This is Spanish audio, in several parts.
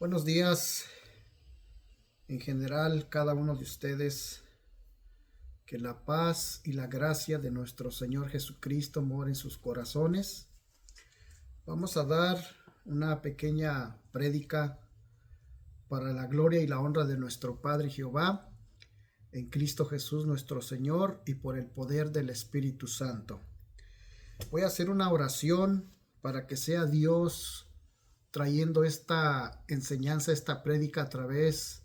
Buenos días, en general, cada uno de ustedes. Que la paz y la gracia de nuestro Señor Jesucristo more en sus corazones. Vamos a dar una pequeña prédica para la gloria y la honra de nuestro Padre Jehová, en Cristo Jesús nuestro Señor, y por el poder del Espíritu Santo. Voy a hacer una oración para que sea Dios trayendo esta enseñanza, esta prédica a través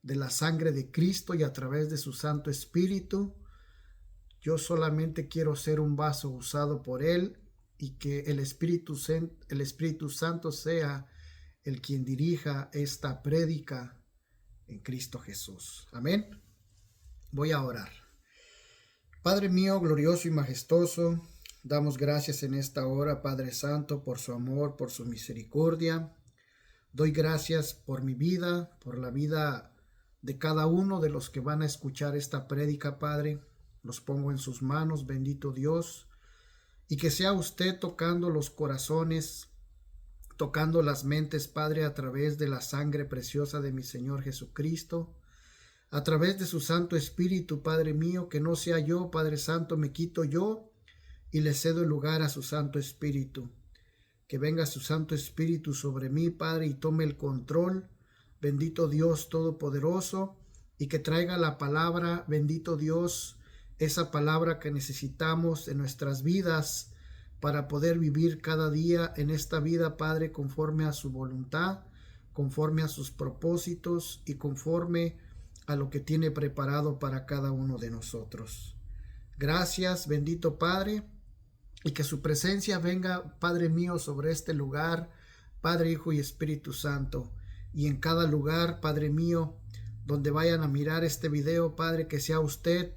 de la sangre de Cristo y a través de su Santo Espíritu. Yo solamente quiero ser un vaso usado por Él y que el Espíritu Santo sea el quien dirija esta prédica en Cristo Jesús. Amén. Voy a orar. Padre mío, glorioso y majestuoso, damos gracias en esta hora, Padre Santo, por su amor, por su misericordia. Doy gracias por mi vida, por la vida de cada uno de los que van a escuchar esta prédica, Padre. Los pongo en sus manos, bendito Dios, y que sea usted tocando los corazones, tocando las mentes, Padre, a través de la sangre preciosa de mi Señor Jesucristo, a través de su Santo Espíritu, Padre mío, que no sea yo, Padre Santo, me quito yo y le cedo el lugar a su Santo Espíritu. Que venga su Santo Espíritu sobre mí, Padre, y tome el control, bendito Dios Todopoderoso, y que traiga la palabra, bendito Dios, esa palabra que necesitamos en nuestras vidas para poder vivir cada día en esta vida, Padre, conforme a su voluntad, conforme a sus propósitos y conforme a lo que tiene preparado para cada uno de nosotros. Gracias, bendito Padre, y que su presencia venga, Padre mío, sobre este lugar, Padre, Hijo y Espíritu Santo, y en cada lugar, Padre mío, donde vayan a mirar este video, Padre, que sea usted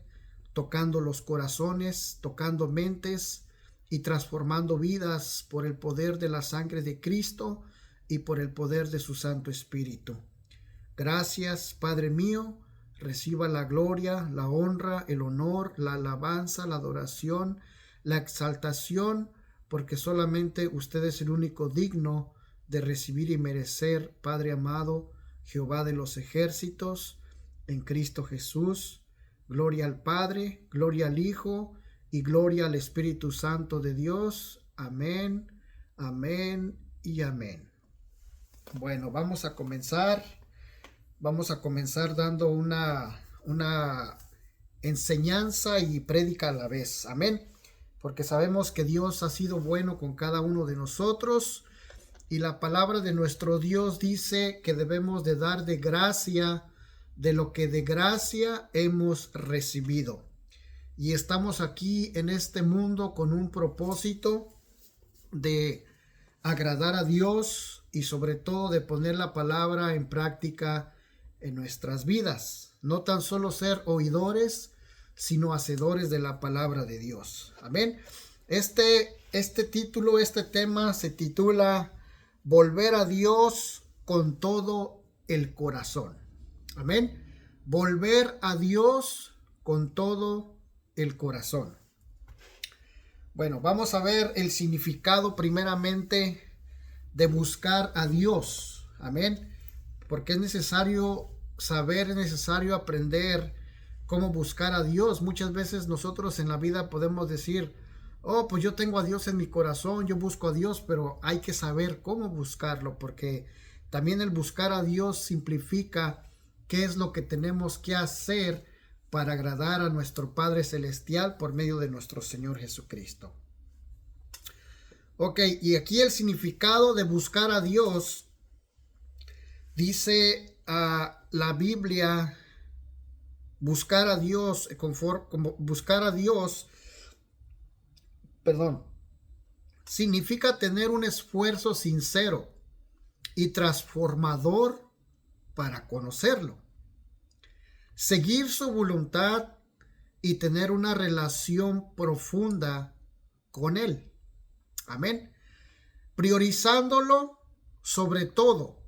tocando los corazones, tocando mentes y transformando vidas por el poder de la sangre de Cristo y por el poder de su Santo Espíritu. Gracias, Padre mío, reciba la gloria, la honra, el honor, la alabanza, la adoración, la exaltación, porque solamente usted es el único digno de recibir y merecer, Padre amado, Jehová de los ejércitos, en Cristo Jesús. Gloria al Padre, gloria al Hijo y gloria al Espíritu Santo de Dios. Amén, amén y amén. Bueno, vamos a comenzar dando una enseñanza y prédica a la vez. Amén. Porque sabemos que Dios ha sido bueno con cada uno de nosotros y la palabra de nuestro Dios dice que debemos de dar de gracia de lo que de gracia hemos recibido. Y estamos aquí en este mundo con un propósito de agradar a Dios y sobre todo de poner la palabra en práctica en nuestras vidas. No tan solo ser oidores, sino hacedores de la palabra de Dios. Amén. Este tema se titula Volver a Dios con todo el corazón. Amén. Volver a Dios con todo el corazón. Bueno, vamos a ver el significado primeramente de buscar a Dios. Amén. Porque es necesario saber, es necesario aprender cómo buscar a Dios. Muchas veces nosotros en la vida podemos decir, oh, pues yo tengo a Dios en mi corazón, yo busco a Dios, pero hay que saber cómo buscarlo, porque también el buscar a Dios simplifica qué es lo que tenemos que hacer para agradar a nuestro Padre Celestial por medio de nuestro Señor Jesucristo. Ok, y aquí el significado de buscar a Dios, dice la Biblia, buscar a Dios, significa tener un esfuerzo sincero y transformador para conocerlo, seguir su voluntad y tener una relación profunda con Él. Amén. Priorizándolo sobre todo,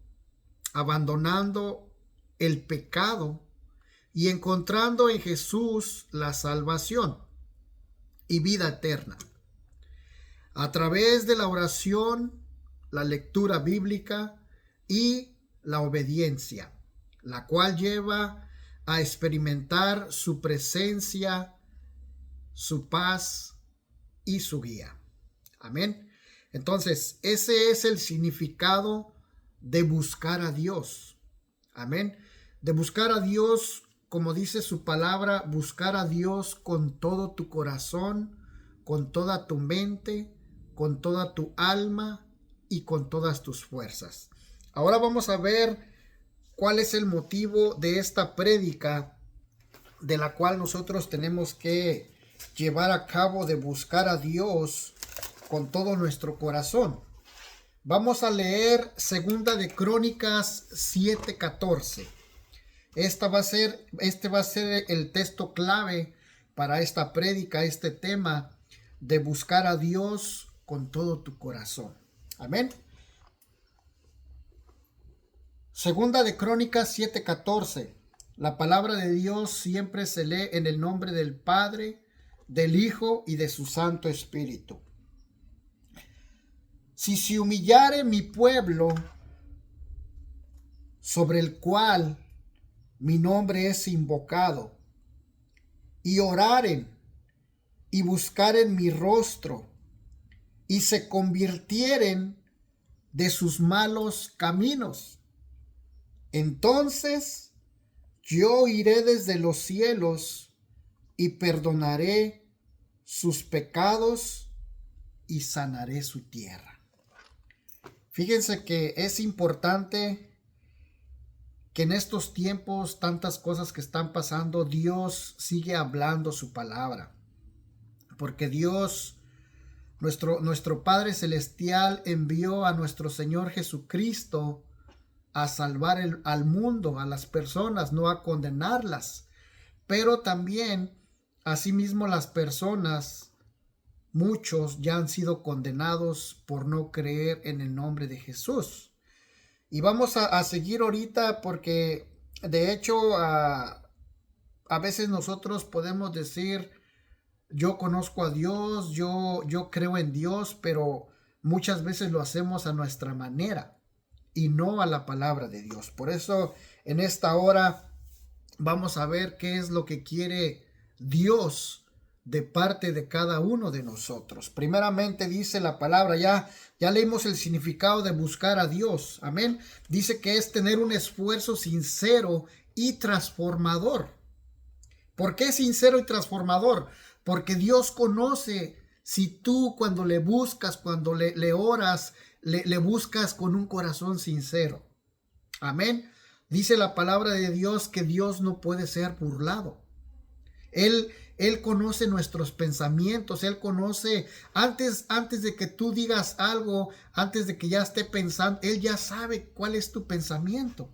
abandonando el pecado y encontrando en Jesús la salvación y vida eterna. A través de la oración, la lectura bíblica y la obediencia, la cual lleva a experimentar su presencia, su paz y su guía. Amén. Entonces, ese es el significado de buscar a Dios. Amén. De buscar a Dios, como dice su palabra, buscar a Dios con todo tu corazón, con toda tu mente, con toda tu alma y con todas tus fuerzas. Ahora vamos a ver cuál es el motivo de esta prédica, de la cual nosotros tenemos que llevar a cabo, de buscar a Dios con todo nuestro corazón. Vamos a leer Segunda de Crónicas 7:14. Este va a ser el texto clave para esta prédica, este tema de buscar a Dios con todo tu corazón. Amén. Segunda de Crónicas 7:14. La palabra de Dios siempre se lee en el nombre del Padre, del Hijo y de su Santo Espíritu. Si se humillare mi pueblo, sobre el cual mi nombre es invocado, y oraren y buscaren mi rostro, y se convirtieren de sus malos caminos, entonces yo iré desde los cielos y perdonaré sus pecados y sanaré su tierra. Fíjense que es importante que en estos tiempos, tantas cosas que están pasando, Dios sigue hablando su palabra. Porque Dios, nuestro Padre Celestial, envió a nuestro Señor Jesucristo a salvar al mundo, a las personas, no a condenarlas. Pero también, asimismo, las personas, muchos ya han sido condenados por no creer en el nombre de Jesús. Y vamos a seguir ahorita porque de hecho a veces nosotros podemos decir, yo conozco a Dios, yo creo en Dios, pero muchas veces lo hacemos a nuestra manera y no a la palabra de Dios. Por eso en esta hora vamos a ver qué es lo que quiere Dios de parte de cada uno de nosotros. Primeramente dice la palabra, ya leímos el significado de buscar a Dios. Amén. Dice que es tener un esfuerzo sincero y transformador. ¿Por qué sincero y transformador? Porque Dios conoce si tú cuando le buscas, cuando le oras, le buscas con un corazón sincero. Amén. Dice la palabra de Dios que Dios no puede ser burlado. Él conoce nuestros pensamientos, Él conoce, antes de que tú digas algo, antes de que ya esté pensando, Él ya sabe cuál es tu pensamiento.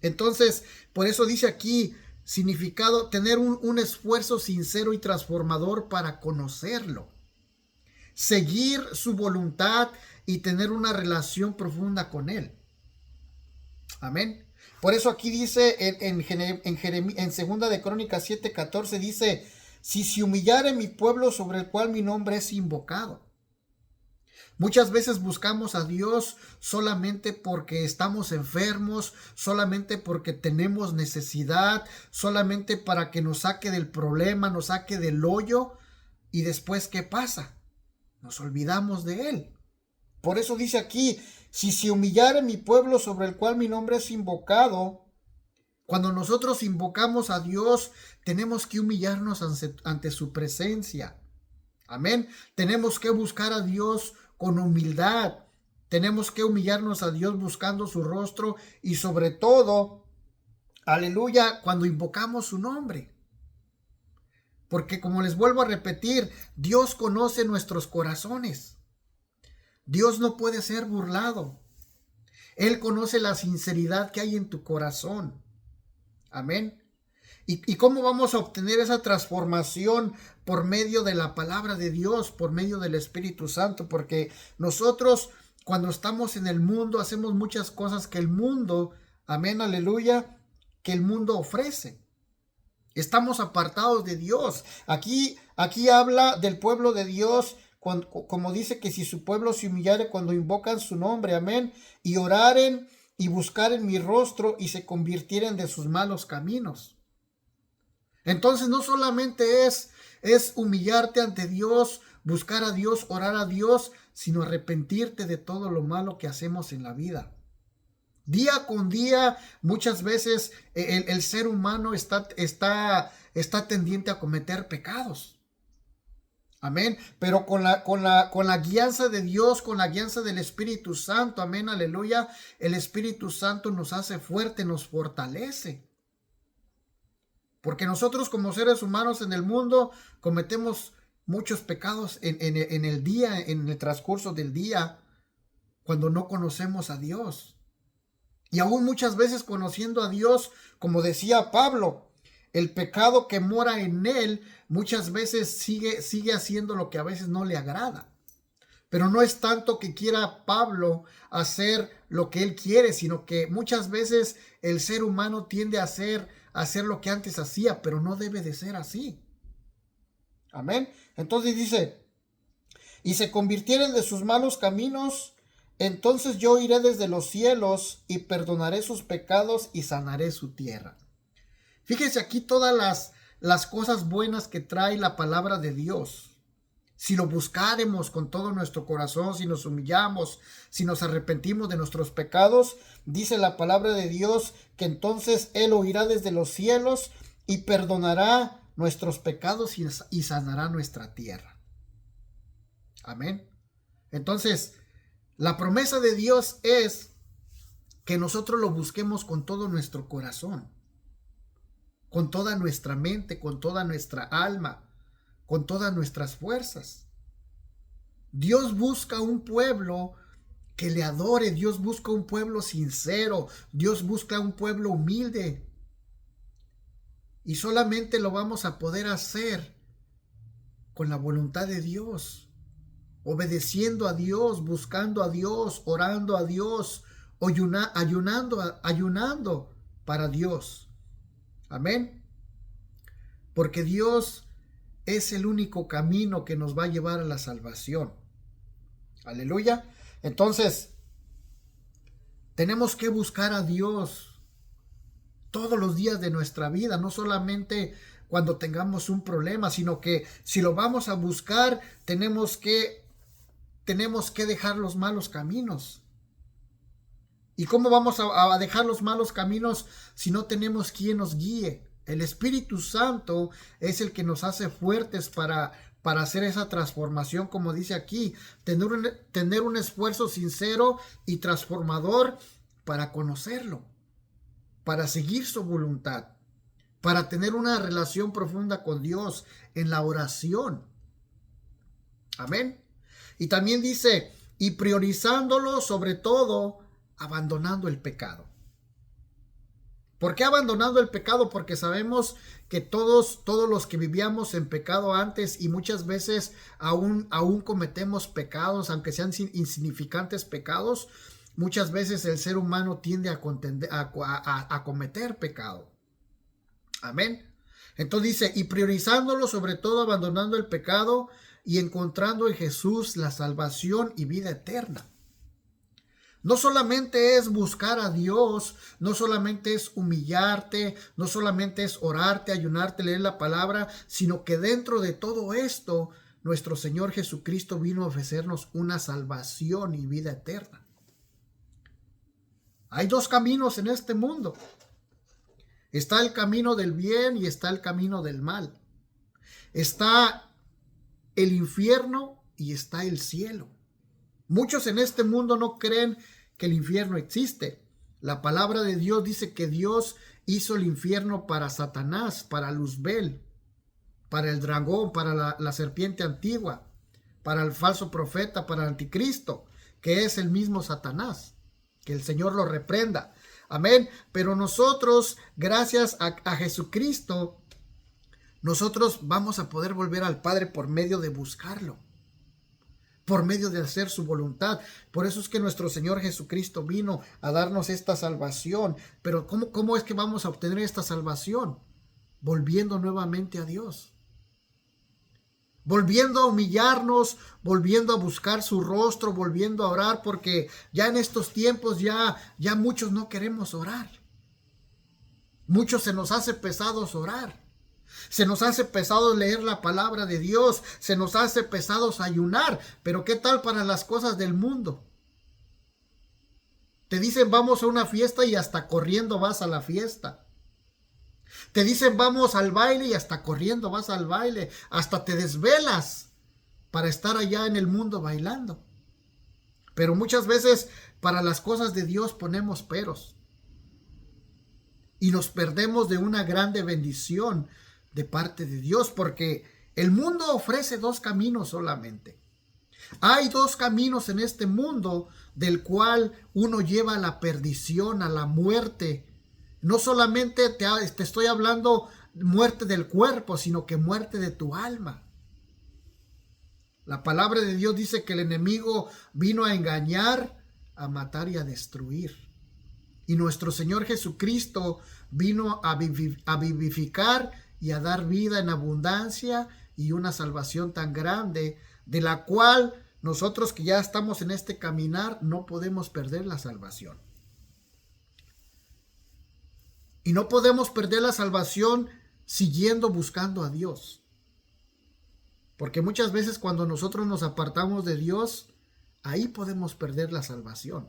Entonces, por eso dice aquí, significado, tener un esfuerzo sincero y transformador para conocerlo. Seguir su voluntad y tener una relación profunda con Él. Amén. Por eso aquí dice en Segunda de Crónicas 7:14 dice, si se humillare mi pueblo sobre el cual mi nombre es invocado. Muchas veces buscamos a Dios solamente porque estamos enfermos, solamente porque tenemos necesidad, solamente para que nos saque del problema, nos saque del hoyo. Y después, ¿qué pasa? Nos olvidamos de Él. Por eso dice aquí, si se humillare mi pueblo sobre el cual mi nombre es invocado. Cuando nosotros invocamos a Dios, tenemos que humillarnos ante su presencia. Amén. Tenemos que buscar a Dios con humildad. Tenemos que humillarnos a Dios buscando su rostro y sobre todo, aleluya, cuando invocamos su nombre. Porque como les vuelvo a repetir, Dios conoce nuestros corazones. Dios no puede ser burlado. Él conoce la sinceridad que hay en tu corazón. Amén. ¿Y cómo vamos a obtener esa transformación? Por medio de la palabra de Dios, por medio del Espíritu Santo. Porque nosotros cuando estamos en el mundo hacemos muchas cosas que el mundo, amén, aleluya, que el mundo ofrece. Estamos apartados de Dios. Aquí habla del pueblo de Dios. Como dice que si su pueblo se humillare cuando invocan su nombre, amén, y oraren y buscaren mi rostro y se convirtieren de sus malos caminos. Entonces no solamente es humillarte ante Dios, buscar a Dios, orar a Dios, sino arrepentirte de todo lo malo que hacemos en la vida. Día con día, muchas veces el ser humano está tendiente a cometer pecados. Amén. Pero con la guianza de Dios, con la guianza del Espíritu Santo, amén, aleluya, el Espíritu Santo nos hace fuerte, nos fortalece. Porque nosotros como seres humanos en el mundo cometemos muchos pecados en el día, en el transcurso del día, cuando no conocemos a Dios. Y aún muchas veces conociendo a Dios, como decía Pablo, el pecado que mora en él muchas veces sigue haciendo lo que a veces no le agrada. Pero no es tanto que quiera Pablo hacer lo que él quiere, sino que muchas veces el ser humano tiende a hacer lo que antes hacía, pero no debe de ser así. Amén. Entonces dice, y se convirtieren de sus malos caminos, entonces yo iré desde los cielos y perdonaré sus pecados y sanaré su tierra. Fíjense aquí todas las cosas buenas que trae la palabra de Dios. Si lo buscaremos con todo nuestro corazón, si nos humillamos, si nos arrepentimos de nuestros pecados, dice la palabra de Dios que entonces Él oirá desde los cielos y perdonará nuestros pecados y sanará nuestra tierra. Amén. Entonces, la promesa de Dios es que nosotros lo busquemos con todo nuestro corazón, con toda nuestra mente, con toda nuestra alma, con todas nuestras fuerzas. Dios busca un pueblo que le adore, Dios busca un pueblo sincero, Dios busca un pueblo humilde. Y solamente lo vamos a poder hacer con la voluntad de Dios, obedeciendo a Dios, buscando a Dios, orando a Dios, ayunando para Dios. Amén. Porque Dios es el único camino que nos va a llevar a la salvación. Aleluya. Entonces, tenemos que buscar a Dios todos los días de nuestra vida, no solamente cuando tengamos un problema, sino que si lo vamos a buscar, tenemos que dejar los malos caminos. ¿Y cómo vamos a dejar los malos caminos si no tenemos quien nos guíe? El Espíritu Santo es el que nos hace fuertes para hacer esa transformación, como dice aquí, tener un esfuerzo sincero y transformador para conocerlo, para seguir su voluntad, para tener una relación profunda con Dios en la oración. Amén. Y también dice, y priorizándolo sobre todo, abandonando el pecado. ¿Por qué abandonando el pecado? Porque sabemos que todos los que vivíamos en pecado antes y muchas veces aún cometemos pecados, aunque sean insignificantes pecados, muchas veces el ser humano tiende a cometer pecado. Amén. Entonces dice, y priorizándolo sobre todo, abandonando el pecado y encontrando en Jesús la salvación y vida eterna. No solamente es buscar a Dios, no solamente es humillarte, no solamente es orarte, ayunarte, leer la palabra, sino que dentro de todo esto, nuestro Señor Jesucristo vino a ofrecernos una salvación y vida eterna. Hay dos caminos en este mundo. Está el camino del bien y está el camino del mal. Está el infierno y está el cielo. Muchos en este mundo no creen que el infierno existe. La palabra de Dios dice que Dios hizo el infierno para Satanás, para Luzbel, para el dragón, para la serpiente antigua, para el falso profeta, para el anticristo, que es el mismo Satanás. Que el Señor lo reprenda. Amén. Pero nosotros, gracias a Jesucristo, nosotros vamos a poder volver al Padre por medio de buscarlo, por medio de hacer su voluntad. Por eso es que nuestro Señor Jesucristo vino a darnos esta salvación. Pero ¿cómo es que vamos a obtener esta salvación? Volviendo nuevamente a Dios. volviendo a humillarnos, volviendo a buscar su rostro, volviendo a orar, porque ya en estos tiempos ya muchos no queremos orar. Muchos se nos hace pesados orar. Se nos hace pesado leer la palabra de Dios. Se nos hace pesados ayunar. Pero ¿qué tal para las cosas del mundo? Te dicen vamos a una fiesta y hasta corriendo vas a la fiesta. Te dicen vamos al baile y hasta corriendo vas al baile. Hasta te desvelas para estar allá en el mundo bailando. Pero muchas veces para las cosas de Dios ponemos peros. Y nos perdemos de una grande bendición de parte de Dios, porque el mundo ofrece dos caminos solamente. Hay dos caminos en este mundo del cual uno lleva a la perdición, a la muerte. No solamente te estoy hablando muerte del cuerpo, sino que muerte de tu alma. La palabra de Dios dice que el enemigo vino a engañar, a matar y a destruir. Y nuestro Señor Jesucristo vino a vivificar y a dar vida en abundancia y una salvación tan grande, de la cual nosotros que ya estamos en este caminar no podemos perder la salvación. Y no podemos perder la salvación siguiendo buscando a Dios. Porque muchas veces cuando nosotros nos apartamos de Dios, ahí podemos perder la salvación.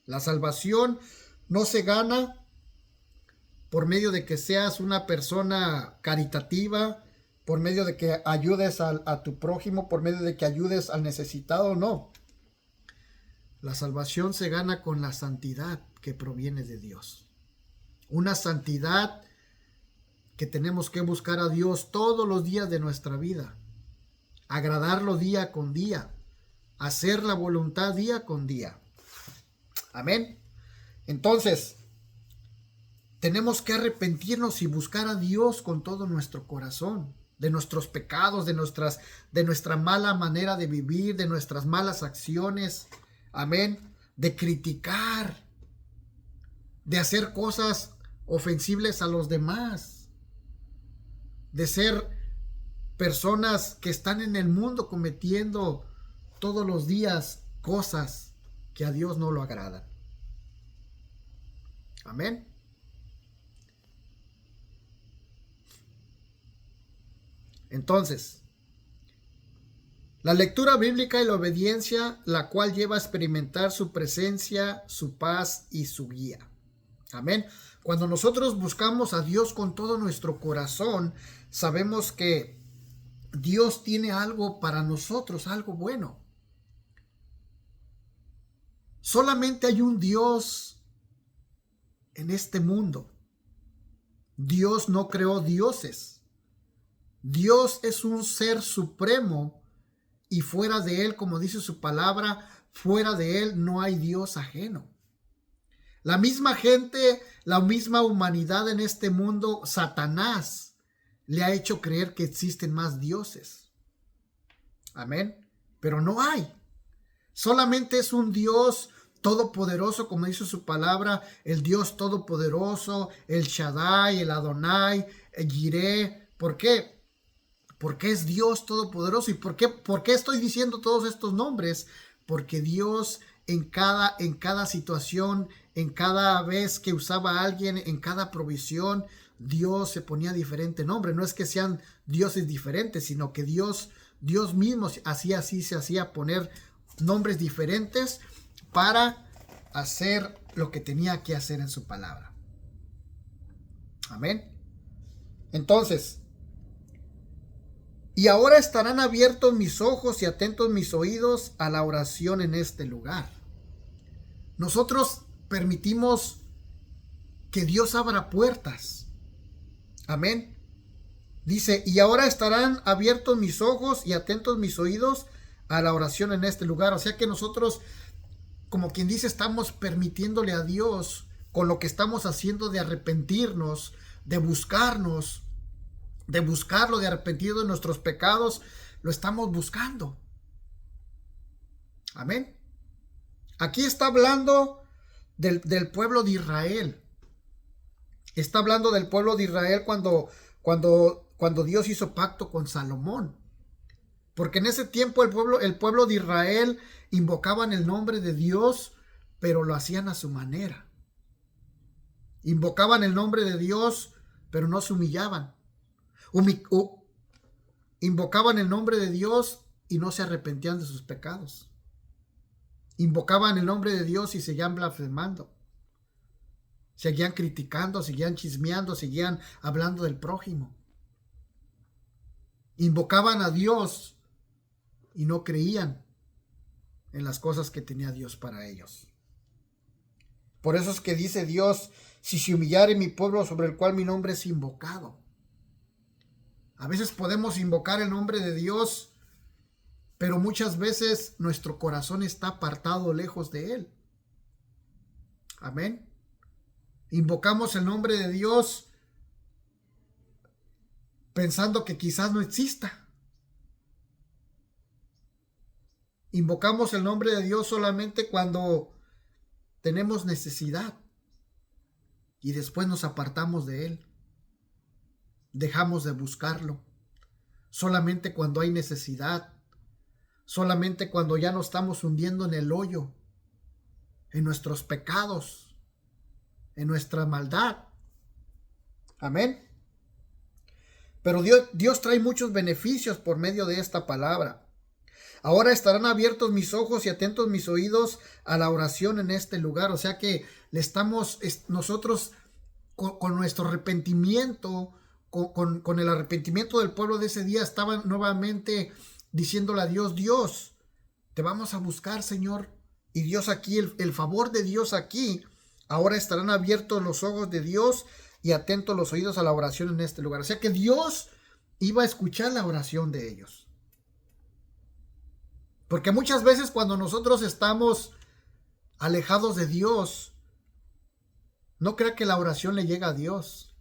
La salvación no se gana por medio de que seas una persona caritativa, por medio de que ayudes a tu prójimo, por medio de que ayudes al necesitado, no. La salvación se gana con la santidad que proviene de Dios. Una santidad que tenemos que buscar a Dios todos los días de nuestra vida. Agradarlo día con día. Hacer la voluntad día con día. Amén. Entonces, tenemos que arrepentirnos y buscar a Dios con todo nuestro corazón, de nuestros pecados, de nuestra mala manera de vivir, de nuestras malas acciones. Amén. De criticar, de hacer cosas ofensibles a los demás, de ser personas que están en el mundo cometiendo todos los días cosas que a Dios no lo agradan. Amén. Entonces, la lectura bíblica y la obediencia, la cual lleva a experimentar su presencia, su paz y su guía. Amén. Cuando nosotros buscamos a Dios con todo nuestro corazón, sabemos que Dios tiene algo para nosotros, algo bueno. Solamente hay un Dios en este mundo. Dios no creó dioses. Dios es un ser supremo y fuera de él, como dice su palabra, fuera de él no hay Dios ajeno. La misma gente, la misma humanidad en este mundo, Satanás, le ha hecho creer que existen más dioses. Amén. Pero no hay. Solamente es un Dios todopoderoso, como dice su palabra, el Dios todopoderoso, el Shaddai, el Adonai, el Jireh. ¿Por qué? Porque es Dios todopoderoso. ¿Y por qué estoy diciendo todos estos nombres? Porque Dios en cada situación, en cada vez que usaba a alguien, en cada provisión, Dios se ponía diferente nombre. No es que sean dioses diferentes, sino que Dios mismo se hacía poner nombres diferentes para hacer lo que tenía que hacer en su palabra. Amén. Entonces, y ahora estarán abiertos mis ojos y atentos mis oídos a la oración en este lugar. Nosotros permitimos que Dios abra puertas. Amén. Dice, y ahora estarán abiertos mis ojos y atentos mis oídos a la oración en este lugar. O sea que nosotros, como quien dice, estamos permitiéndole a Dios, con lo que estamos haciendo de arrepentirnos, de buscarlo, de arrepentir de nuestros pecados, lo estamos buscando. Amén. Aquí está hablando del pueblo de Israel. Está hablando del pueblo de Israel cuando Dios hizo pacto con Salomón. Porque en ese tiempo el pueblo de Israel invocaban el nombre de Dios, pero lo hacían a su manera. Invocaban el nombre de Dios, pero no se humillaban. Invocaban el nombre de Dios y no se arrepentían de sus pecados. Invocaban el nombre de Dios y seguían blasfemando. Seguían criticando, seguían chismeando, seguían hablando del prójimo. Invocaban a Dios y no creían en las cosas que tenía Dios para ellos. Por eso es que dice Dios: si se humillare mi pueblo sobre el cual mi nombre es invocado. A veces podemos invocar el nombre de Dios, pero muchas veces nuestro corazón está apartado lejos de Él. Amén. Invocamos el nombre de Dios pensando que quizás no exista. Invocamos el nombre de Dios solamente cuando tenemos necesidad y después nos apartamos de Él. Dejamos de buscarlo. Solamente cuando hay necesidad. Solamente cuando ya nos estamos hundiendo en el hoyo, en nuestros pecados, en nuestra maldad. Amén. Pero Dios trae muchos beneficios por medio de esta palabra. Ahora estarán abiertos mis ojos y atentos mis oídos a la oración en este lugar. O sea que nosotros con nuestro arrepentimiento, con el arrepentimiento del pueblo de ese día, estaban nuevamente diciéndole a Dios: Dios, te vamos a buscar, Señor. Y Dios aquí, el favor de Dios aquí, ahora estarán abiertos los ojos de Dios y atentos los oídos a la oración en este lugar. O sea que Dios iba a escuchar la oración de ellos. Porque muchas veces cuando nosotros estamos alejados de Dios, no crea que la oración le llega a Dios.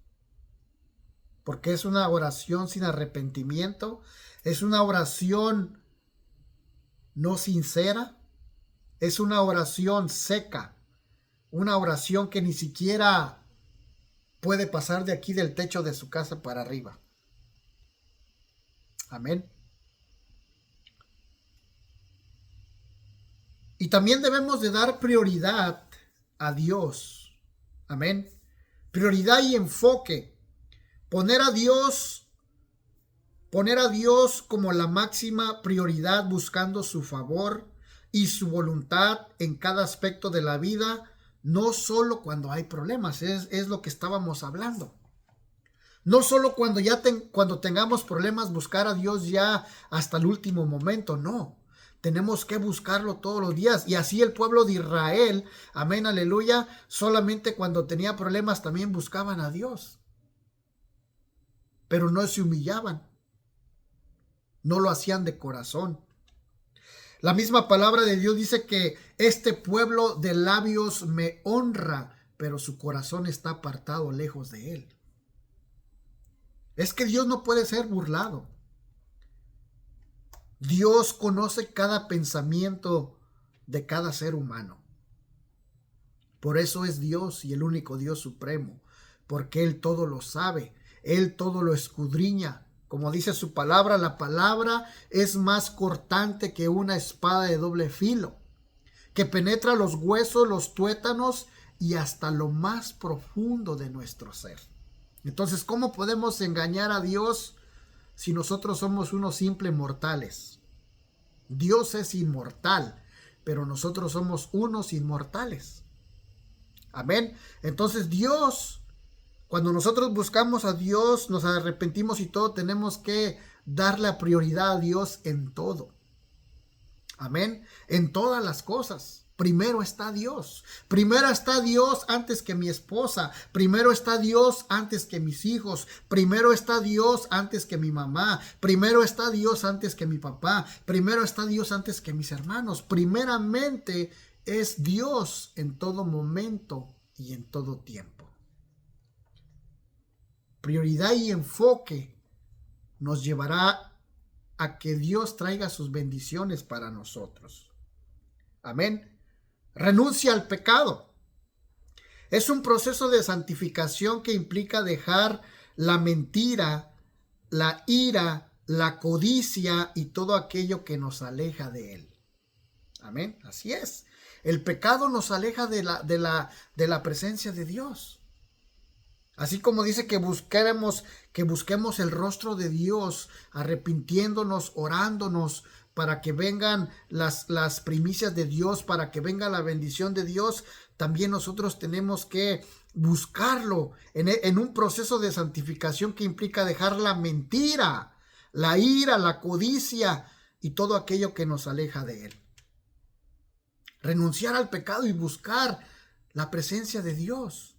Porque es una oración sin arrepentimiento. Es una oración no sincera. Es una oración seca. Una oración que ni siquiera puede pasar de aquí del techo de su casa para arriba. Amén. Y también debemos de dar prioridad a Dios. Amén. Prioridad y enfoque. Poner a Dios como la máxima prioridad, buscando su favor y su voluntad en cada aspecto de la vida, no solo cuando hay problemas, es lo que estábamos hablando. No solo cuando tengamos problemas buscar a Dios ya hasta el último momento, no. Tenemos que buscarlo todos los días. Y así el pueblo de Israel, amén, aleluya, solamente cuando tenía problemas también buscaban a Dios. Pero no se humillaban. No lo hacían de corazón. La misma palabra de Dios dice que este pueblo de labios me honra, pero su corazón está apartado lejos de Él. Es que Dios no puede ser burlado. Dios conoce cada pensamiento de cada ser humano. Por eso es Dios y el único Dios supremo, porque Él todo lo sabe, Él todo lo escudriña. Como dice su palabra, la palabra es más cortante que una espada de doble filo, que penetra los huesos, los tuétanos y hasta lo más profundo de nuestro ser. Entonces, ¿cómo podemos engañar a Dios si nosotros somos unos simples mortales? Dios es inmortal, pero nosotros somos unos inmortales. Amén. Entonces Dios, cuando nosotros buscamos a Dios, nos arrepentimos y todo, tenemos que darle la prioridad a Dios en todo. Amén. En todas las cosas. Primero está Dios. Primero está Dios antes que mi esposa. Primero está Dios antes que mis hijos. Primero está Dios antes que mi mamá. Primero está Dios antes que mi papá. Primero está Dios antes que mis hermanos. Primeramente es Dios en todo momento y en todo tiempo. Prioridad y enfoque nos llevará a que Dios traiga sus bendiciones para nosotros. Amén. Renuncia al pecado. Es un proceso de santificación que implica dejar la mentira, la ira la codicia y todo aquello que nos aleja de Él. Amén. Así es. El pecado nos aleja de la presencia de Dios. Así como dice que busquemos el rostro de Dios, arrepintiéndonos, orándonos, para que vengan las primicias de Dios, para que venga la bendición de Dios. También nosotros tenemos que buscarlo en un proceso de santificación que implica dejar la mentira, la ira, la codicia y todo aquello que nos aleja de Él. Renunciar al pecado y buscar la presencia de Dios,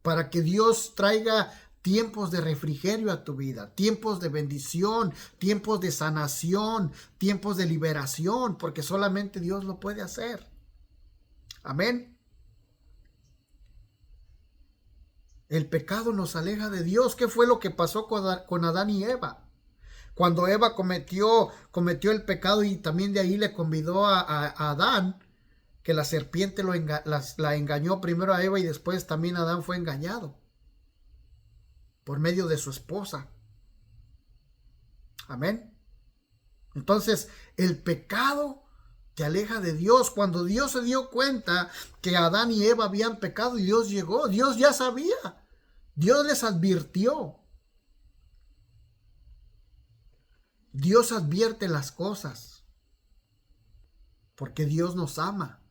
para que Dios traiga tiempos de refrigerio a tu vida, tiempos de bendición, tiempos de sanación, tiempos de liberación, porque solamente Dios lo puede hacer. Amén. El pecado nos aleja de Dios. ¿Qué fue lo que pasó con Adán y Eva? Cuando Eva cometió el pecado y también de ahí le convidó a Adán, que la serpiente la engañó primero a Eva y después también Adán fue engañado por medio de su esposa. Amén. Entonces, el pecado te aleja de Dios. Cuando Dios se dio cuenta que Adán y Eva habían pecado y Dios llegó, Dios ya sabía. Dios les advirtió. Dios advierte las cosas porque Dios nos ama.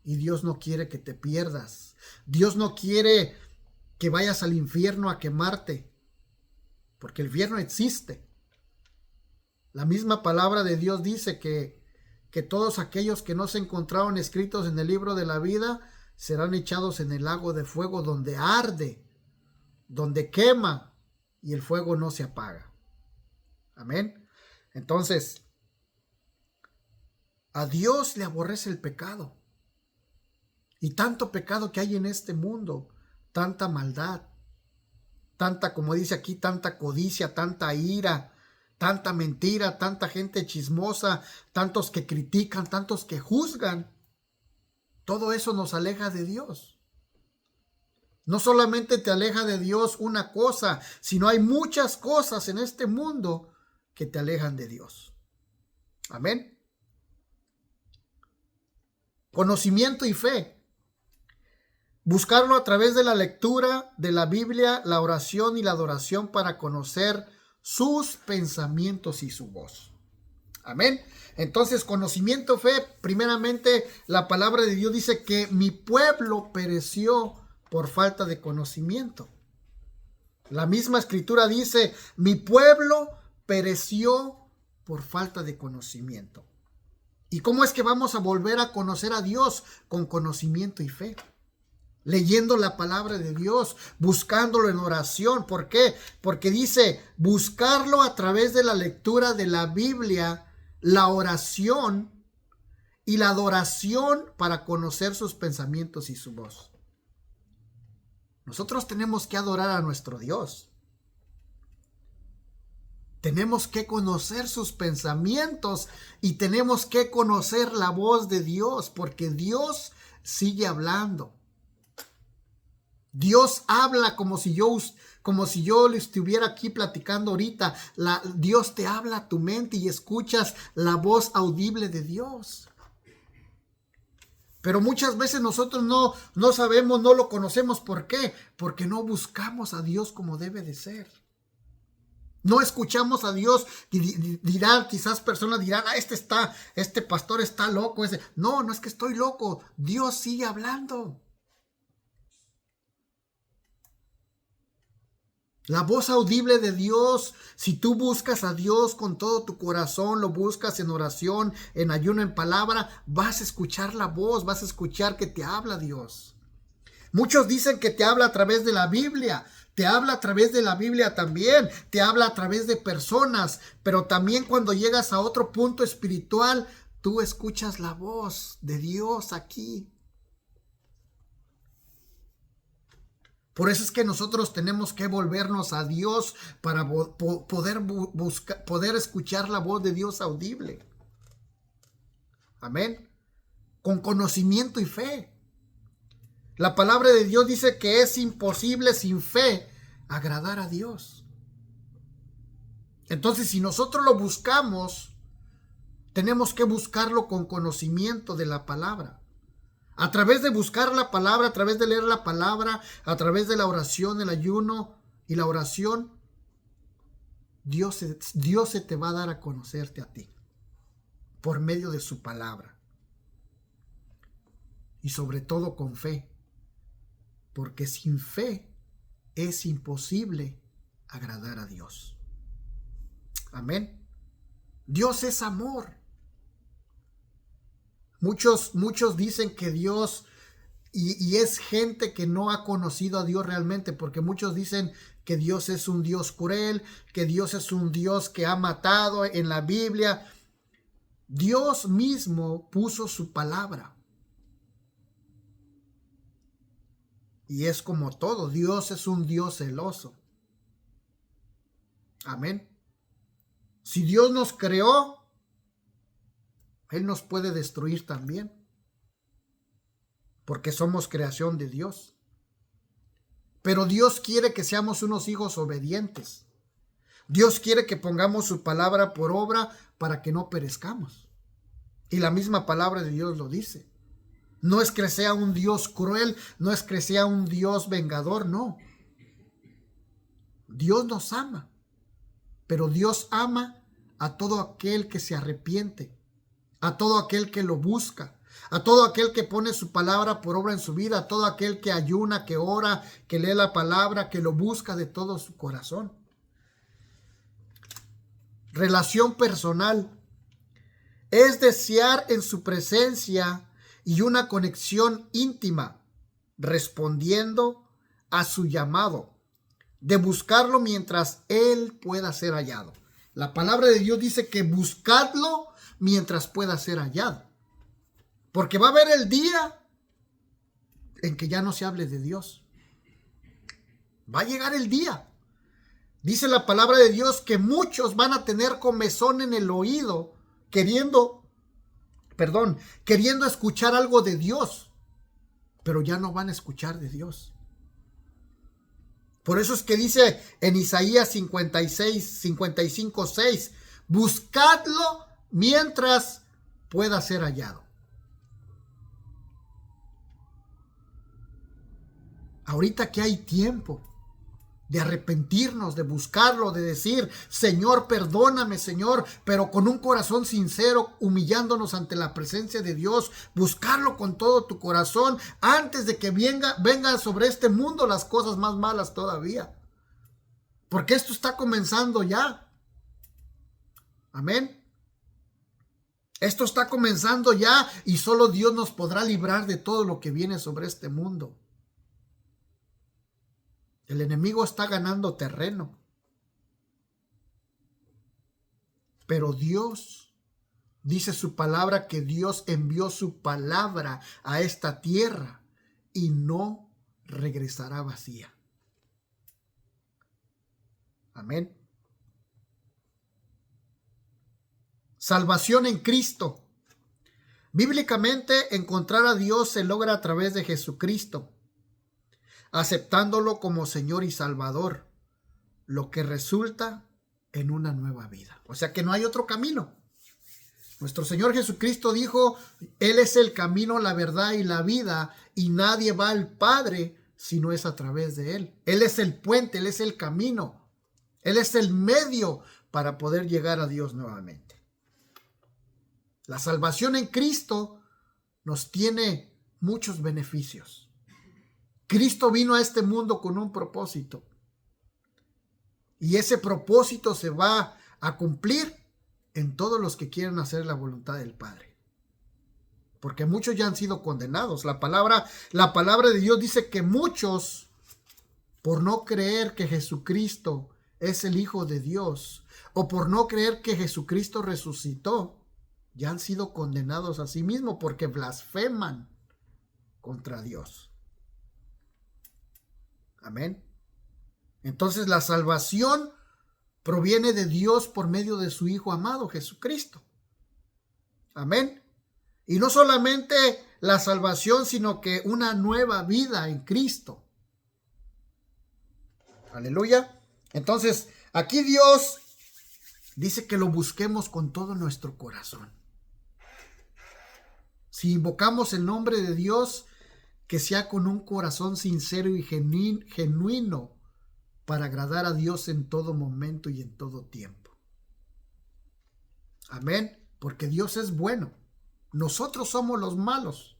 Y Dios no quiere que te pierdas. Dios no quiere que vayas al infierno a quemarte, porque el infierno existe. La misma palabra de Dios dice que todos aquellos que no se encontraron escritos en el libro de la vida serán echados en el lago de fuego donde arde, donde quema y el fuego no se apaga. Amén. Entonces, a Dios le aborrece el pecado. Y tanto pecado que hay en este mundo, tanta maldad, tanta, como dice aquí, tanta codicia, tanta ira, tanta mentira, tanta gente chismosa, tantos que critican, tantos que juzgan. Todo eso nos aleja de Dios. No solamente te aleja de Dios una cosa, sino hay muchas cosas en este mundo que te alejan de Dios. Amén. Conocimiento y fe. Buscarlo a través de la lectura de la Biblia, la oración y la adoración para conocer sus pensamientos y su voz. Amén. Entonces, conocimiento, fe, primeramente la palabra de Dios dice que mi pueblo pereció por falta de conocimiento. La misma escritura dice, mi pueblo pereció por falta de conocimiento. ¿Y cómo es que vamos a volver a conocer a Dios? Con conocimiento y fe. Leyendo la palabra de Dios, buscándolo en oración. ¿Por qué? Porque dice, buscarlo a través de la lectura de la Biblia, la oración y la adoración para conocer sus pensamientos y su voz. Nosotros tenemos que adorar a nuestro Dios. Tenemos que conocer sus pensamientos y tenemos que conocer la voz de Dios, porque Dios sigue hablando. Dios habla como si yo le estuviera aquí platicando ahorita. Dios te habla a tu mente y escuchas la voz audible de Dios. Pero muchas veces nosotros no sabemos, no lo conocemos. ¿Por qué? Porque no buscamos a Dios como debe de ser. No escuchamos a Dios y quizás personas dirán, este pastor está loco. No, no es que estoy loco. Dios sigue hablando. La voz audible de Dios, si tú buscas a Dios con todo tu corazón, lo buscas en oración, en ayuno, en palabra, vas a escuchar la voz, vas a escuchar que te habla Dios. Muchos dicen que te habla a través de la Biblia, te habla a través de la Biblia también, te habla a través de personas, pero también cuando llegas a otro punto espiritual, tú escuchas la voz de Dios aquí. Por eso es que nosotros tenemos que volvernos a Dios para poder escuchar la voz de Dios audible. Amén. Con conocimiento y fe. La palabra de Dios dice que es imposible sin fe agradar a Dios. Entonces, si nosotros lo buscamos, tenemos que buscarlo con conocimiento de la palabra. A través de buscar la palabra, a través de leer la palabra, a través de la oración, el ayuno y la oración, Dios se te va a dar a conocerte a ti por medio de su palabra. Y sobre todo con fe, porque sin fe es imposible agradar a Dios. Amén. Dios es amor. Muchos dicen que Dios, y es gente que no ha conocido a Dios realmente, porque muchos dicen que Dios es un Dios cruel, que Dios es un Dios que ha matado en la Biblia. Dios mismo puso su palabra. Y es como todo, Dios es un Dios celoso. Amén. Si Dios nos creó, Él nos puede destruir también, porque somos creación de Dios. Pero Dios quiere que seamos unos hijos obedientes. Dios quiere que pongamos su palabra por obra para que no perezcamos. Y la misma palabra de Dios lo dice. No es que sea un Dios cruel, no es que sea un Dios vengador, no. Dios nos ama, pero Dios ama a todo aquel que se arrepiente, a todo aquel que lo busca, a todo aquel que pone su palabra por obra en su vida, a todo aquel que ayuna, que ora, que lee la palabra, que lo busca de todo su corazón. Relación personal es desear en su presencia y una conexión íntima, respondiendo a su llamado, de buscarlo mientras Él pueda ser hallado. La palabra de Dios dice que buscadlo mientras pueda ser hallado. Porque va a haber el día en que ya no se hable de Dios. Va a llegar el día. Dice la palabra de Dios que muchos van a tener comezón en el oído, queriendo escuchar algo de Dios, pero ya no van a escuchar de Dios. Por eso es que dice en Isaías 55:6, buscadlo mientras pueda ser hallado. Ahorita que hay tiempo de arrepentirnos, de buscarlo, de decir, Señor, perdóname, Señor, pero con un corazón sincero, humillándonos ante la presencia de Dios, buscarlo con todo tu corazón, antes de que vengan sobre este mundo las cosas más malas todavía. Porque esto está comenzando ya. Amén. Esto está comenzando ya y solo Dios nos podrá librar de todo lo que viene sobre este mundo. El enemigo está ganando terreno. Pero Dios, dice su palabra, que Dios envió su palabra a esta tierra y no regresará vacía. Amén. Salvación en Cristo. Bíblicamente, encontrar a Dios se logra a través de Jesucristo, aceptándolo como Señor y Salvador, lo que resulta en una nueva vida. O sea que no hay otro camino. Nuestro Señor Jesucristo dijo, Él es el camino, la verdad y la vida, y nadie va al Padre si no es a través de Él. Él es el puente, Él es el camino, Él es el medio para poder llegar a Dios nuevamente. La salvación en Cristo nos tiene muchos beneficios. Cristo vino a este mundo con un propósito. Y ese propósito se va a cumplir en todos los que quieren hacer la voluntad del Padre. Porque muchos ya han sido condenados. La palabra de Dios dice que muchos, por no creer que Jesucristo es el Hijo de Dios, o por no creer que Jesucristo resucitó, ya han sido condenados a sí mismos porque blasfeman contra Dios. Amén. Entonces la salvación proviene de Dios por medio de su Hijo amado Jesucristo. Amén. Y no solamente la salvación, sino que una nueva vida en Cristo. Aleluya. Entonces aquí Dios Dice que lo busquemos con todo nuestro corazón. Si invocamos el nombre de Dios, que sea con un corazón sincero y genuino para agradar a Dios en todo momento y en todo tiempo. Amén. Porque Dios es bueno. Nosotros somos los malos.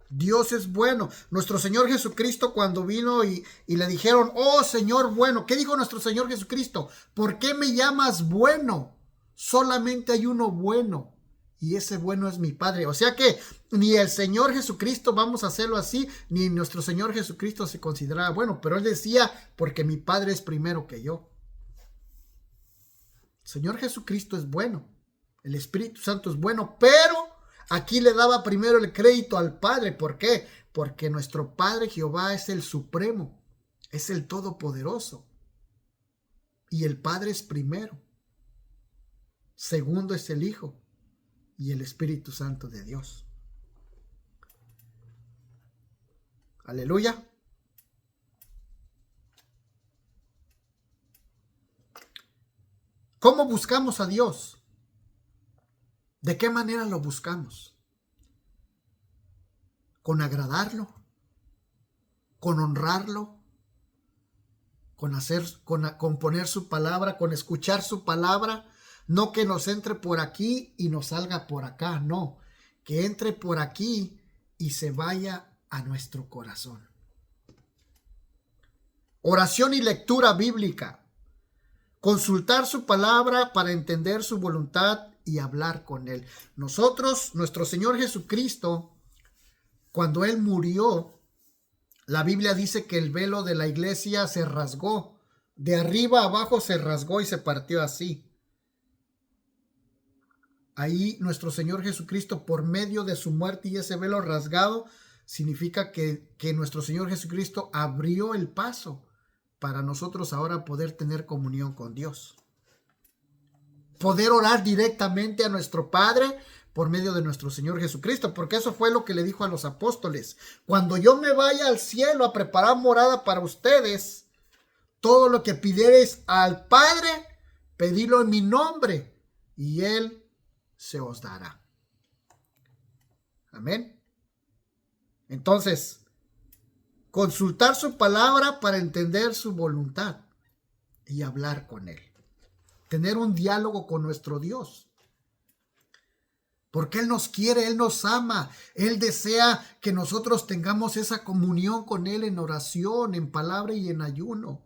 Dios es bueno. Nuestro Señor Jesucristo, cuando vino y le dijeron, oh Señor bueno, ¿qué dijo nuestro Señor Jesucristo? ¿Por qué me llamas bueno? Solamente hay uno bueno, y ese bueno es mi Padre. O sea que ni el Señor Jesucristo, vamos a hacerlo así, ni nuestro Señor Jesucristo se consideraba bueno, pero Él decía, porque mi Padre es primero que yo. El Señor Jesucristo es bueno, el Espíritu Santo es bueno, pero aquí le daba primero el crédito al Padre. ¿Por qué? Porque nuestro Padre Jehová es el Supremo, es el Todopoderoso. Y el Padre es primero. Segundo es el Hijo y el Espíritu Santo de Dios. Aleluya. ¿Cómo buscamos a Dios? ¿De qué manera lo buscamos? ¿Con agradarlo? ¿Con honrarlo? ¿Con poner su palabra? ¿Con escuchar su palabra? No que nos entre por aquí y nos salga por acá, no. Que entre por aquí y se vaya a nuestro corazón. Oración y lectura bíblica. Consultar su palabra para entender su voluntad y hablar con Él. Nosotros, nuestro Señor Jesucristo, cuando Él murió, la Biblia dice que el velo de la iglesia se rasgó. De arriba a abajo se rasgó y se partió así. Ahí nuestro Señor Jesucristo, por medio de su muerte y ese velo rasgado, significa que nuestro Señor Jesucristo abrió el paso para nosotros ahora poder tener comunión con Dios. Poder orar directamente a nuestro Padre por medio de nuestro Señor Jesucristo, porque eso fue lo que le dijo a los apóstoles. Cuando yo me vaya al cielo a preparar morada para ustedes, todo lo que pidiereis al Padre, pedidlo en mi nombre, y Él se os dará. Amén. Entonces, consultar su palabra para entender su voluntad y hablar con Él. Tener un diálogo con nuestro Dios. Porque Él nos quiere, Él nos ama. Él desea que nosotros tengamos esa comunión con Él en oración, en palabra y en ayuno.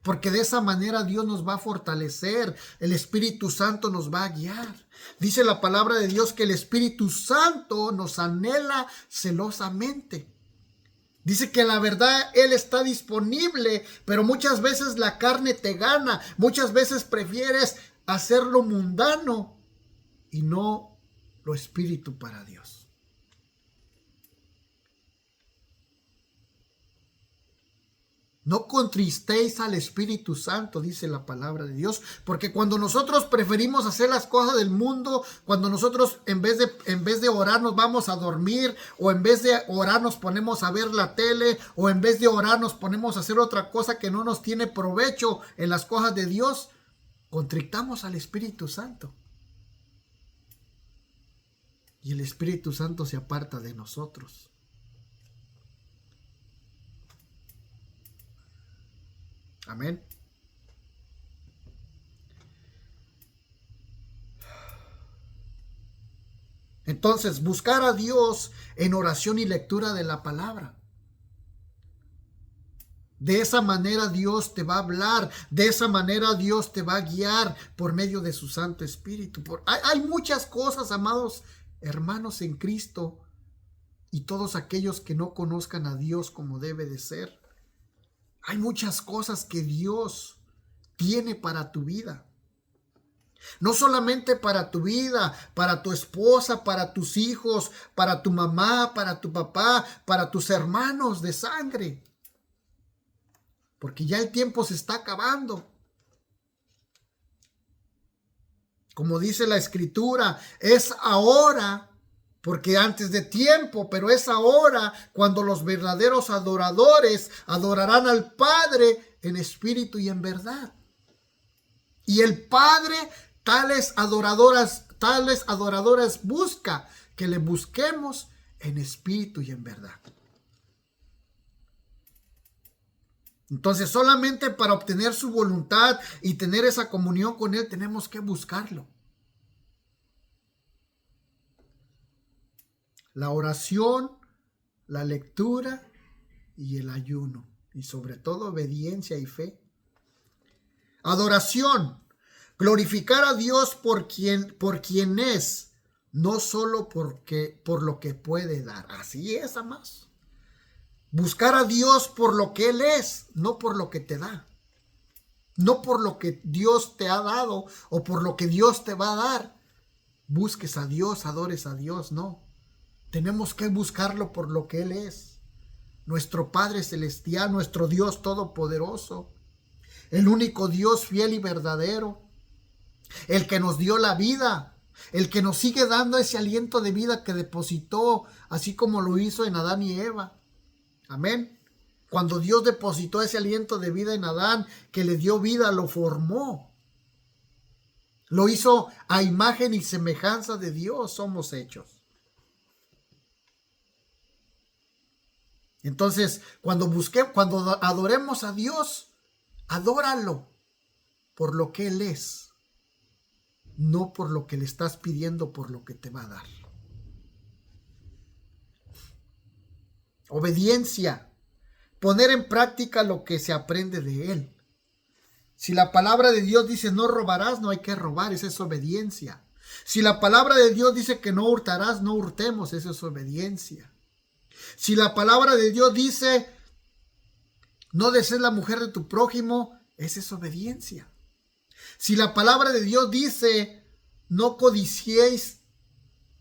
Porque de esa manera Dios nos va a fortalecer. El Espíritu Santo nos va a guiar. Dice la palabra de Dios que el Espíritu Santo nos anhela celosamente. Dice que la verdad Él está disponible, pero muchas veces la carne te gana. Muchas veces prefieres hacerlo mundano y no lo espíritu para Dios. No contristéis al Espíritu Santo, dice la palabra de Dios, porque cuando nosotros preferimos hacer las cosas del mundo, cuando nosotros en vez de orar nos vamos a dormir, o en vez de orar nos ponemos a ver la tele, o en vez de orar nos ponemos a hacer otra cosa que no nos tiene provecho en las cosas de Dios, contristamos al Espíritu Santo. Y el Espíritu Santo se aparta de nosotros. Amén. Entonces, buscar a Dios en oración y lectura de la palabra. De esa manera Dios te va a hablar. De esa manera Dios te va a guiar por medio de su Santo Espíritu. Hay muchas cosas, amados hermanos en Cristo, y todos aquellos que no conozcan a Dios como debe de ser. Hay muchas cosas que Dios tiene para tu vida. No solamente para tu vida, para tu esposa, para tus hijos, para tu mamá, para tu papá, para tus hermanos de sangre. Porque ya el tiempo se está acabando. Como dice la Escritura, es ahora. Porque antes de tiempo, pero es ahora cuando los verdaderos adoradores adorarán al Padre en espíritu y en verdad. Y el Padre Tales adoradoras busca que le busquemos en espíritu y en verdad. Entonces, solamente para obtener su voluntad y tener esa comunión con Él, tenemos que buscarlo. La oración, la lectura y el ayuno. Y sobre todo, obediencia y fe. Adoración. Glorificar a Dios por quien es, no solo por lo que puede dar. Así es, amados. Buscar a Dios por lo que Él es, no por lo que te da. No por lo que Dios te ha dado o por lo que Dios te va a dar. Busques a Dios, adores a Dios, no. Tenemos que buscarlo por lo que Él es. Nuestro Padre Celestial, nuestro Dios Todopoderoso. El único Dios fiel y verdadero. El que nos dio la vida. El que nos sigue dando ese aliento de vida que depositó, así como lo hizo en Adán y Eva. Amén. Cuando Dios depositó ese aliento de vida en Adán, que le dio vida, lo formó. Lo hizo a imagen y semejanza de Dios, somos hechos. Entonces, cuando adoremos a Dios, adóralo por lo que Él es, no por lo que le estás pidiendo, por lo que te va a dar. Obediencia. Poner en práctica lo que se aprende de Él. Si la palabra de Dios dice no robarás, no hay que robar, esa es obediencia. Si la palabra de Dios dice que no hurtarás, no hurtemos, esa es obediencia. Si la palabra de Dios dice no desees la mujer de tu prójimo, esa es obediencia. Si la palabra de Dios dice no codiciéis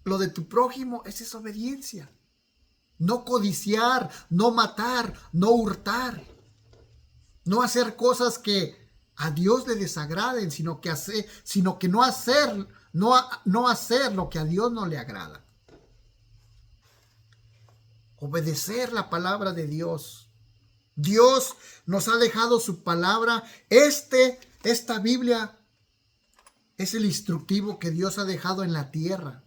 lo de tu prójimo, esa es obediencia. No codiciar, no matar, no hurtar, no hacer cosas que a Dios le desagraden, sino que no hacer lo que a Dios no le agrada. Obedecer la palabra de Dios. Dios nos ha dejado su palabra. Esta Biblia es el instructivo que Dios ha dejado en la tierra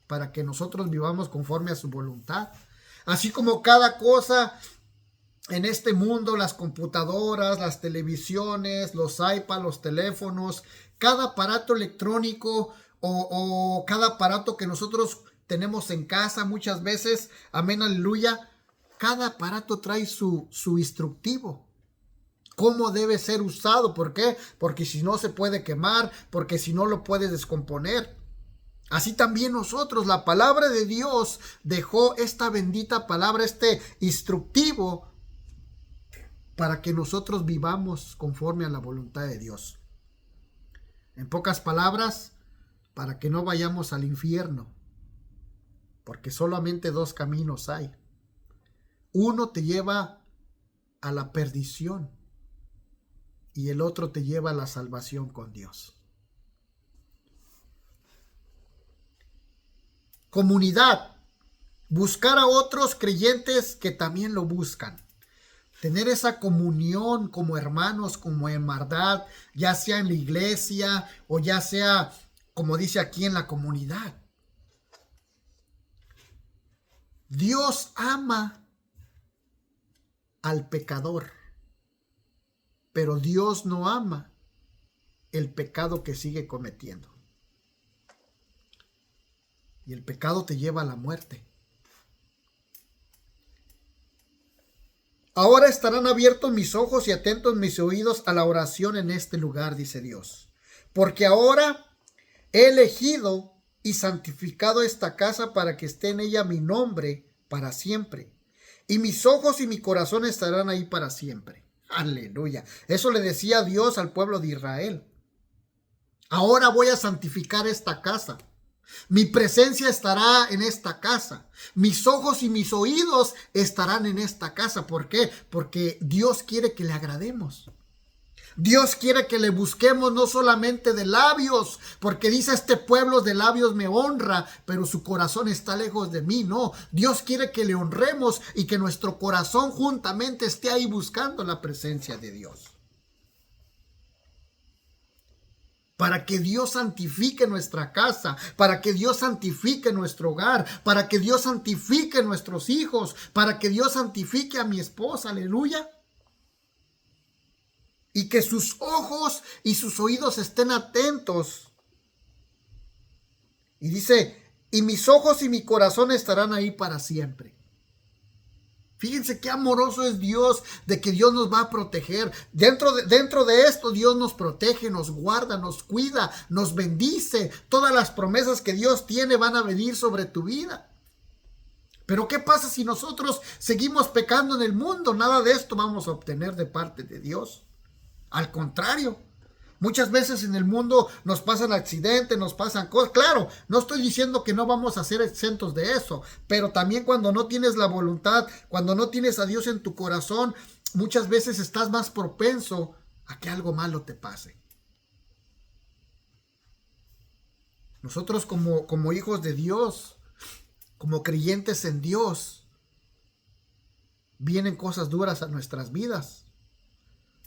para que nosotros vivamos conforme a su voluntad. Así como cada cosa en este mundo, las computadoras, las televisiones, los iPads, los teléfonos, cada aparato electrónico o cada aparato que nosotros tenemos en casa muchas veces, amén, aleluya, cada aparato trae su instructivo. ¿Cómo debe ser usado? ¿Por qué? Porque si no se puede quemar, porque si no lo puedes descomponer. Así también nosotros, la palabra de Dios dejó esta bendita palabra, este instructivo, para que nosotros vivamos conforme a la voluntad de Dios. En pocas palabras, para que no vayamos al infierno, porque solamente dos caminos hay. Uno te lleva a la perdición y el otro te lleva a la salvación con Dios. Comunidad. Buscar a otros creyentes que también lo buscan. Tener esa comunión como hermanos, como hermandad, ya sea en la iglesia o ya sea, como dice aquí, en la comunidad. Dios ama al pecador, pero Dios no ama el pecado que sigue cometiendo. Y el pecado te lleva a la muerte. Ahora estarán abiertos mis ojos y atentos mis oídos a la oración en este lugar, dice Dios. Porque ahora he elegido y santificado esta casa para que esté en ella mi nombre para siempre. Y mis ojos y mi corazón estarán ahí para siempre. Aleluya. Eso le decía Dios al pueblo de Israel. Ahora voy a santificar esta casa. Mi presencia estará en esta casa. Mis ojos y mis oídos estarán en esta casa. ¿Por qué? Porque Dios quiere que le agrademos. Dios quiere que le busquemos no solamente de labios, porque dice este pueblo de labios me honra, pero su corazón está lejos de mí. No, Dios quiere que le honremos y que nuestro corazón juntamente esté ahí buscando la presencia de Dios. para que Dios santifique nuestra casa, para que Dios santifique nuestro hogar, para que Dios santifique nuestros hijos, para que Dios santifique a mi esposa, aleluya. Y que sus ojos y sus oídos estén atentos. Y dice, y mis ojos y mi corazón estarán ahí para siempre. Fíjense qué amoroso es Dios, de que Dios nos va a proteger. Dentro de esto Dios nos protege, nos guarda, nos cuida, nos bendice. Todas las promesas que Dios tiene van a venir sobre tu vida. Pero ¿qué pasa si nosotros seguimos pecando en el mundo? Nada de esto vamos a obtener de parte de Dios. Al contrario, muchas veces en el mundo nos pasan accidentes, nos pasan cosas. Claro, no estoy diciendo que no vamos a ser exentos de eso, pero también cuando no tienes la voluntad, cuando no tienes a Dios en tu corazón, muchas veces estás más propenso a que algo malo te pase. Nosotros como hijos de Dios, como creyentes en Dios, vienen cosas duras a nuestras vidas.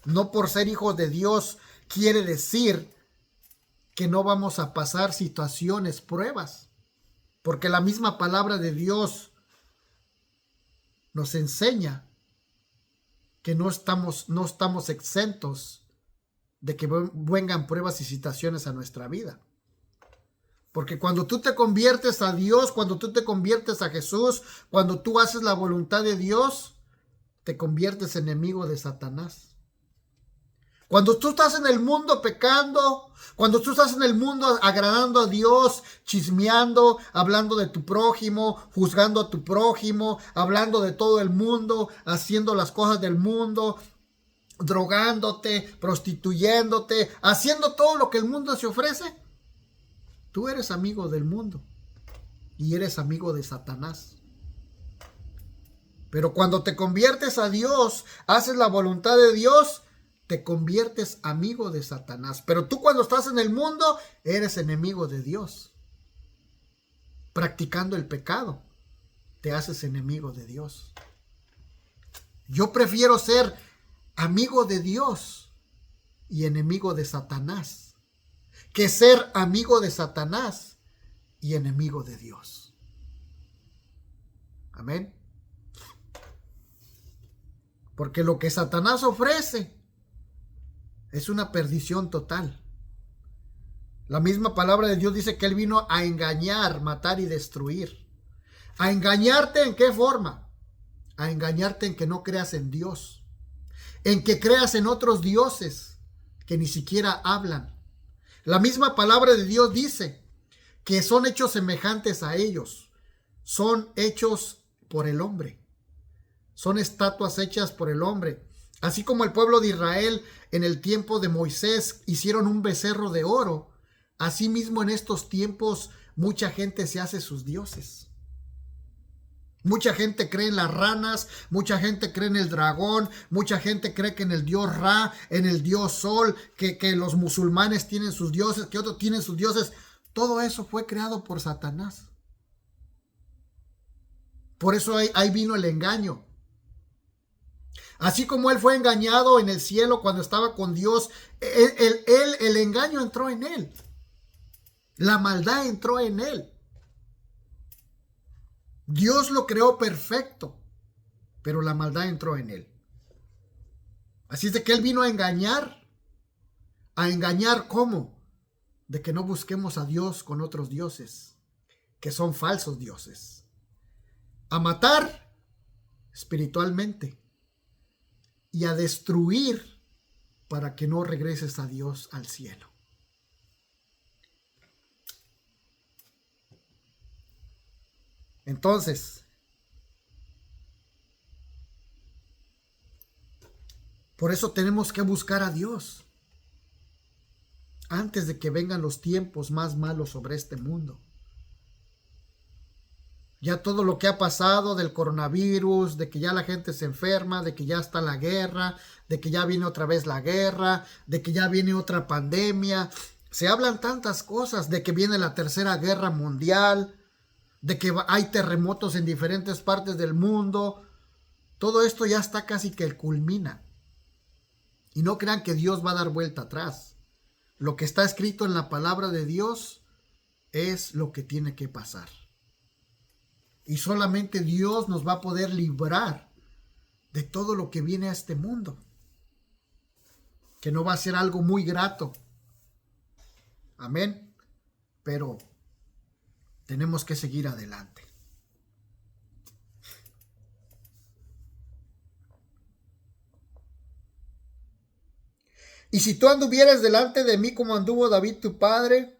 No por ser hijos de Dios quiere decir que no vamos a pasar situaciones, pruebas. Porque la misma palabra de Dios nos enseña que no estamos exentos de que vengan pruebas y situaciones a nuestra vida. Porque cuando tú te conviertes a Dios, cuando tú te conviertes a Jesús, cuando tú haces la voluntad de Dios, te conviertes enemigo de Satanás. Cuando tú estás en el mundo pecando, cuando tú estás en el mundo agradando a Dios, chismeando, hablando de tu prójimo, juzgando a tu prójimo, hablando de todo el mundo, haciendo las cosas del mundo, drogándote, prostituyéndote, haciendo todo lo que el mundo se ofrece, tú eres amigo del mundo y eres amigo de Satanás. Pero cuando te conviertes a Dios, haces la voluntad de Dios, te conviertes amigo de Satanás. Pero tú cuando estás en el mundo, eres enemigo de Dios. Practicando el pecado, te haces enemigo de Dios. Yo prefiero ser amigo de Dios y enemigo de Satanás, que ser amigo de Satanás y enemigo de Dios. Amén. Porque lo que Satanás ofrece es una perdición total. La misma palabra de Dios dice que Él vino a engañar, matar y destruir. ¿A engañarte en qué forma? A engañarte en que no creas en Dios. En que creas en otros dioses que ni siquiera hablan. La misma palabra de Dios dice que son hechos semejantes a ellos. Son hechos por el hombre. Son estatuas hechas por el hombre. Así como el pueblo de Israel en el tiempo de Moisés hicieron un becerro de oro, asimismo en estos tiempos mucha gente se hace sus dioses. Mucha gente cree en las ranas, mucha gente cree en el dragón, mucha gente cree que en el dios Ra, en el dios Sol, que los musulmanes tienen sus dioses, que otros tienen sus dioses. Todo eso fue creado por Satanás. Por eso ahí vino el engaño. Así como él fue engañado en el cielo cuando estaba con Dios, el engaño entró en él. La maldad entró en él. Dios lo creó perfecto, pero la maldad entró en él. Así es de que él vino a engañar. ¿A engañar cómo? De que no busquemos a Dios con otros dioses, que son falsos dioses. A matar espiritualmente. Y a destruir para que no regreses a Dios al cielo. Entonces, por eso tenemos que buscar a Dios antes de que vengan los tiempos más malos sobre este mundo. Ya todo lo que ha pasado del coronavirus, de que ya la gente se enferma, de que ya está la guerra, de que ya viene otra vez la guerra, de que ya viene otra pandemia. Se hablan tantas cosas, de que viene la tercera guerra mundial, de que hay terremotos en diferentes partes del mundo. Todo esto ya está casi que culmina. Y no crean que Dios va a dar vuelta atrás. Lo que está escrito en la palabra de Dios es lo que tiene que pasar. Y solamente Dios nos va a poder librar de todo lo que viene a este mundo, que no va a ser algo muy grato. Amén. Pero tenemos que seguir adelante. Y si tú anduvieres delante de mí como anduvo David tu padre,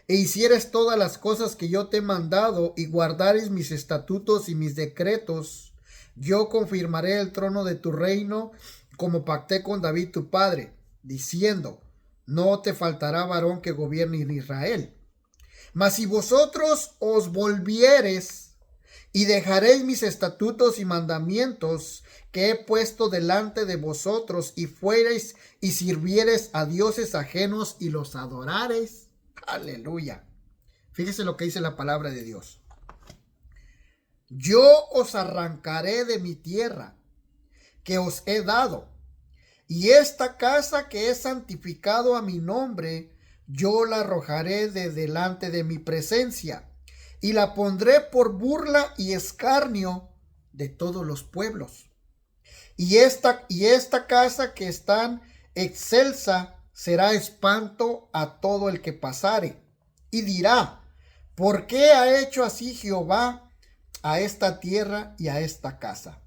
e hicieres todas las cosas que yo te he mandado, y guardares mis estatutos y mis decretos, yo confirmaré el trono de tu reino, como pacté con David tu padre, diciendo, no te faltará varón que gobierne en Israel. Mas si vosotros os volviereis y dejaréis mis estatutos y mandamientos que he puesto delante de vosotros, y fuereis y sirviereis a dioses ajenos y los adorareis. Aleluya. Fíjese lo que dice la palabra de Dios. Yo os arrancaré de mi tierra que os he dado, y esta casa que he santificado a mi nombre, yo la arrojaré de delante de mi presencia, y la pondré por burla y escarnio de todos los pueblos. Y esta casa que es tan excelsa será espanto a todo el que pasare, y dirá, ¿por qué ha hecho así Jehová a esta tierra y a esta casa?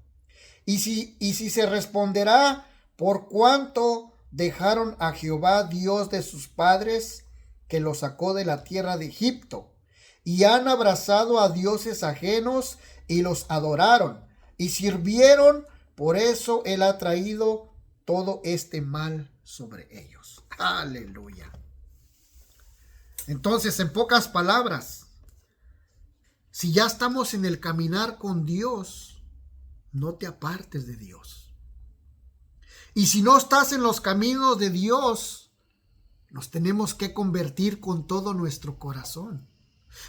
Y si se responderá, por cuanto dejaron a Jehová Dios de sus padres, que los sacó de la tierra de Egipto, y han abrazado a dioses ajenos y los adoraron y sirvieron, por eso él ha traído todo este mal sobre ellos. Aleluya. Entonces, en pocas palabras, si ya estamos en el caminar con Dios, no te apartes de Dios. Y si no estás en los caminos de Dios, nos tenemos que convertir con todo nuestro corazón.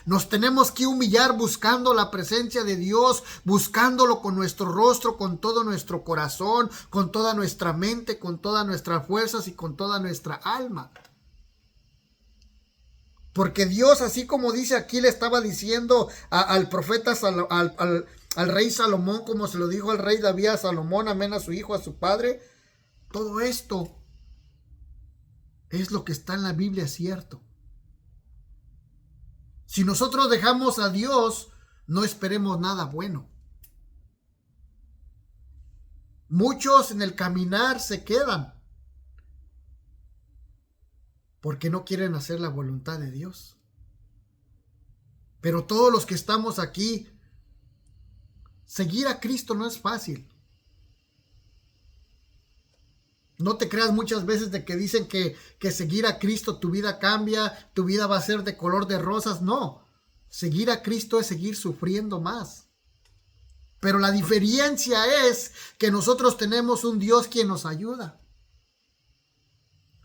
Nos tenemos que humillar buscando la presencia de Dios, buscándolo con nuestro rostro, con todo nuestro corazón, con toda nuestra mente, con todas nuestras fuerzas y con toda nuestra alma. Porque Dios, así como dice aquí, le estaba diciendo al profeta, al rey Salomón, como se lo dijo al rey David a Salomón, amén, a su hijo, a su padre, todo esto es lo que está en la Biblia, cierto. Si nosotros dejamos a Dios, no esperemos nada bueno. Muchos en el caminar se quedan porque no quieren hacer la voluntad de Dios. Pero todos los que estamos aquí, seguir a Cristo no es fácil. No te creas muchas veces de que dicen que seguir a Cristo tu vida cambia, tu vida va a ser de color de rosas. No, seguir a Cristo es seguir sufriendo más. Pero la diferencia es que nosotros tenemos un Dios quien nos ayuda.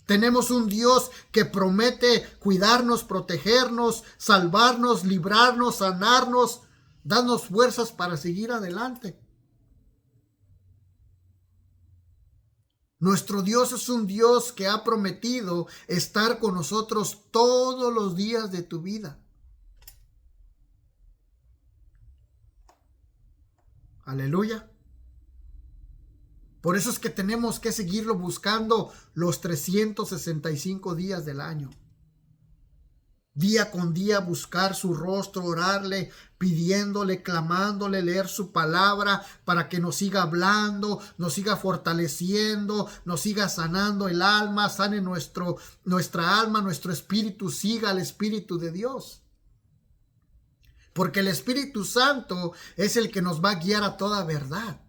Tenemos un Dios que promete cuidarnos, protegernos, salvarnos, librarnos, sanarnos, darnos fuerzas para seguir adelante. Nuestro Dios es un Dios que ha prometido estar con nosotros todos los días de tu vida. Aleluya. Por eso es que tenemos que seguirlo buscando los 365 días del año. Día con día buscar su rostro, orarle, pidiéndole, clamándole, leer su palabra para que nos siga hablando, nos siga fortaleciendo, nos siga sanando el alma, sane nuestra alma, nuestro espíritu, siga al Espíritu de Dios. Porque el Espíritu Santo es el que nos va a guiar a toda verdad.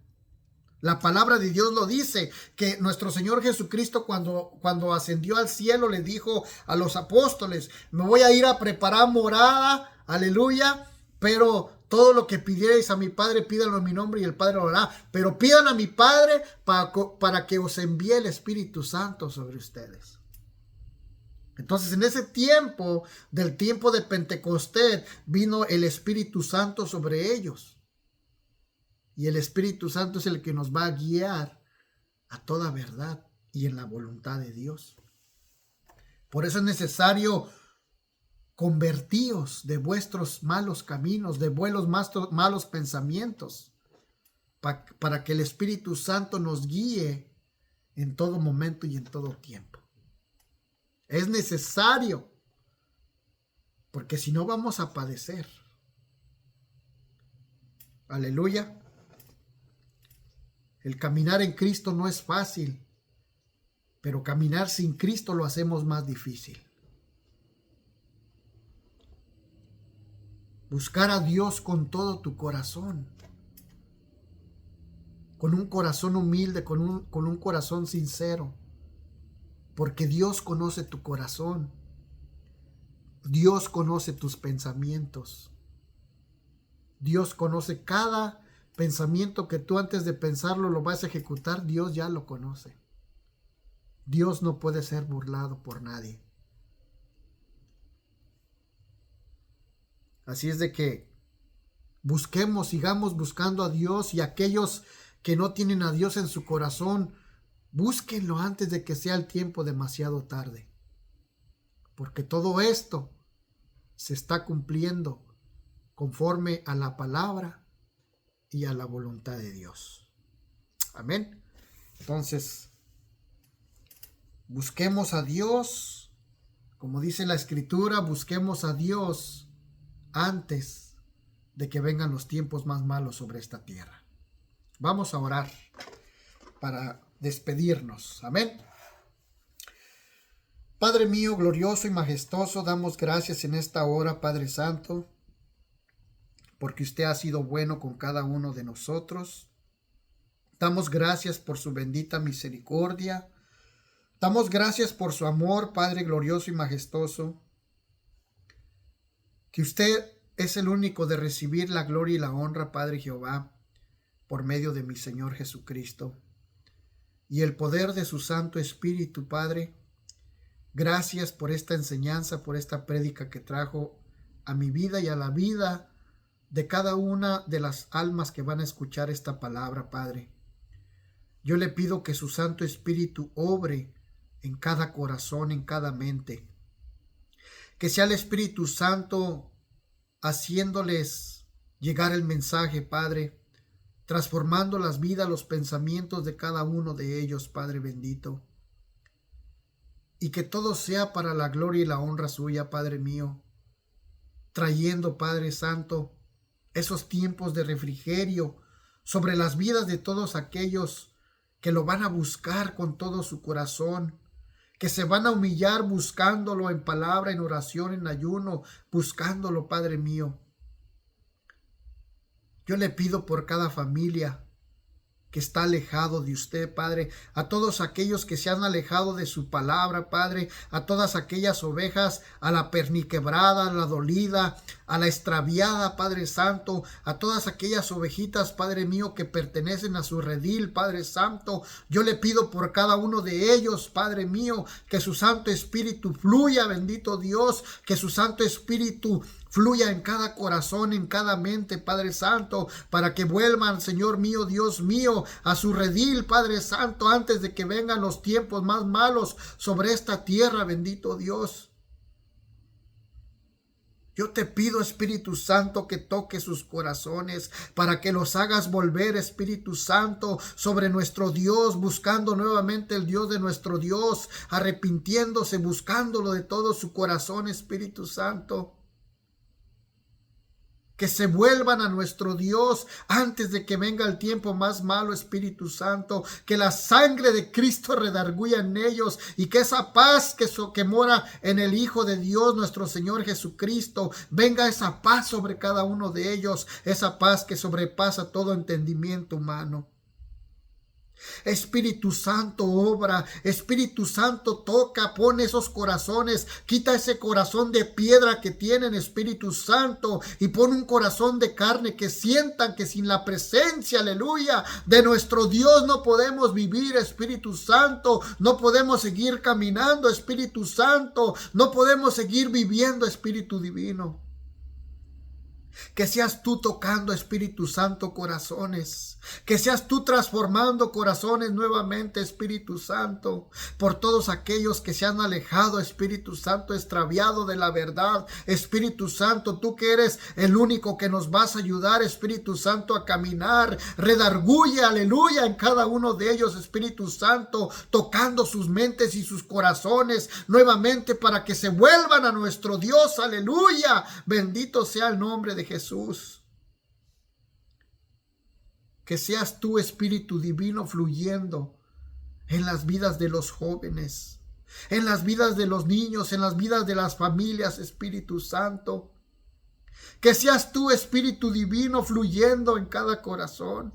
La palabra de Dios lo dice, que nuestro Señor Jesucristo cuando ascendió al cielo le dijo a los apóstoles, me voy a ir a preparar morada, aleluya, pero todo lo que pidierais a mi Padre, pídanlo en mi nombre y el Padre lo hará, pero pidan a mi Padre para que os envíe el Espíritu Santo sobre ustedes. Entonces en ese tiempo, del tiempo de Pentecostés, vino el Espíritu Santo sobre ellos. Y el Espíritu Santo es el que nos va a guiar a toda verdad y en la voluntad de Dios. Por eso es necesario convertíos de vuestros malos caminos, de vuestros malos pensamientos, para que el Espíritu Santo nos guíe en todo momento y en todo tiempo. Es necesario, porque si no vamos a padecer. Aleluya. El caminar en Cristo no es fácil, pero caminar sin Cristo lo hacemos más difícil. Buscar a Dios con todo tu corazón, con un corazón humilde, con un corazón sincero, porque Dios conoce tu corazón, Dios conoce tus pensamientos, Dios conoce cada pensamiento que tú antes de pensarlo lo vas a ejecutar, Dios ya lo conoce. Dios no puede ser burlado por nadie. Así es de que sigamos buscando a Dios, y aquellos que no tienen a Dios en su corazón, búsquenlo antes de que sea el tiempo demasiado tarde. Porque todo esto se está cumpliendo conforme a la palabra y a la voluntad de Dios. Amén. Entonces, busquemos a Dios, como dice la Escritura, busquemos a Dios antes de que vengan los tiempos más malos sobre esta tierra. Vamos a orar para despedirnos. Amén. Padre mío, glorioso y majestuoso, damos gracias en esta hora, Padre Santo, porque usted ha sido bueno con cada uno de nosotros. Damos gracias por su bendita misericordia. Damos gracias por su amor, Padre glorioso y majestuoso, que usted es el único de recibir la gloria y la honra, Padre Jehová, por medio de mi Señor Jesucristo, y el poder de su Santo Espíritu, Padre. Gracias por esta enseñanza, por esta prédica que trajo a mi vida y a la vida de cada una de las almas que van a escuchar esta palabra, Padre. Yo le pido que su Santo Espíritu obre en cada corazón, en cada mente. Que sea el Espíritu Santo haciéndoles llegar el mensaje, Padre, transformando las vidas, los pensamientos de cada uno de ellos, Padre bendito. Y que todo sea para la gloria y la honra suya, Padre mío, trayendo, Padre Santo, esos tiempos de refrigerio sobre las vidas de todos aquellos que lo van a buscar con todo su corazón, que se van a humillar buscándolo en palabra, en oración, en ayuno, buscándolo, Padre mío. Yo le pido por cada familia que está alejado de usted, Padre, a todos aquellos que se han alejado de su palabra, Padre, a todas aquellas ovejas, a la perniquebrada, a la dolida, a la extraviada, Padre Santo, a todas aquellas ovejitas, Padre mío, que pertenecen a su redil, Padre Santo. Yo le pido por cada uno de ellos, Padre mío, que su Santo Espíritu fluya, bendito Dios, que su Santo Espíritu fluya en cada corazón, en cada mente, Padre Santo, para que vuelvan, Señor mío, Dios mío, a su redil, Padre Santo, antes de que vengan los tiempos más malos sobre esta tierra, bendito Dios. Yo te pido, Espíritu Santo, que toque sus corazones para que los hagas volver, Espíritu Santo, sobre nuestro Dios, buscando nuevamente el Dios de nuestro Dios, arrepintiéndose, buscándolo de todo su corazón, Espíritu Santo. Que se vuelvan a nuestro Dios antes de que venga el tiempo más malo, Espíritu Santo. Que la sangre de Cristo redarguya en ellos y que esa paz que mora en el Hijo de Dios, nuestro Señor Jesucristo, venga esa paz sobre cada uno de ellos, esa paz que sobrepasa todo entendimiento humano. Espíritu Santo obra, Espíritu Santo toca, pone esos corazones, quita ese corazón de piedra que tienen, Espíritu Santo, y pone un corazón de carne, que sientan que sin la presencia, aleluya, de nuestro Dios no podemos vivir, Espíritu Santo, no podemos seguir caminando, Espíritu Santo, no podemos seguir viviendo, Espíritu Divino. Que seas tú tocando, Espíritu Santo, corazones. Que seas tú transformando corazones nuevamente, Espíritu Santo. Por todos aquellos que se han alejado, Espíritu Santo, extraviado de la verdad. Espíritu Santo, tú que eres el único que nos vas a ayudar, Espíritu Santo, a caminar. Redarguye, aleluya, en cada uno de ellos, Espíritu Santo, tocando sus mentes y sus corazones nuevamente para que se vuelvan a nuestro Dios, aleluya. Bendito sea el nombre de Jesús. Que seas tú, Espíritu Divino, fluyendo en las vidas de los jóvenes, en las vidas de los niños, en las vidas de las familias, Espíritu Santo. Que seas tú, Espíritu Divino, fluyendo en cada corazón.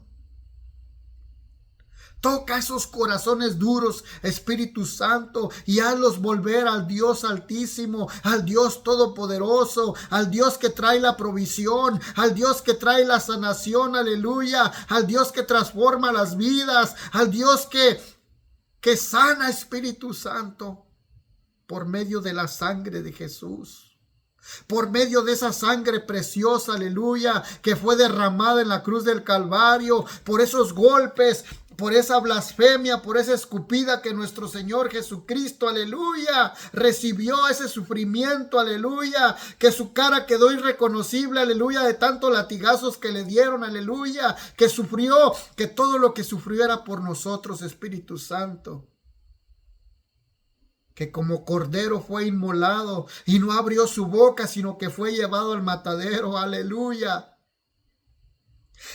Toca esos corazones duros, Espíritu Santo, y hazlos volver al Dios Altísimo, al Dios Todopoderoso, al Dios que trae la provisión, al Dios que trae la sanación, aleluya, al Dios que transforma las vidas, al Dios que sana, Espíritu Santo, por medio de la sangre de Jesús. Por medio de esa sangre preciosa, aleluya, que fue derramada en la cruz del Calvario, por esos golpes, por esa blasfemia, por esa escupida que nuestro Señor Jesucristo, aleluya, recibió ese sufrimiento, aleluya, que su cara quedó irreconocible, aleluya, de tantos latigazos que le dieron, aleluya, que sufrió, que todo lo que sufrió era por nosotros, Espíritu Santo. Que como cordero fue inmolado y no abrió su boca, sino que fue llevado al matadero, aleluya.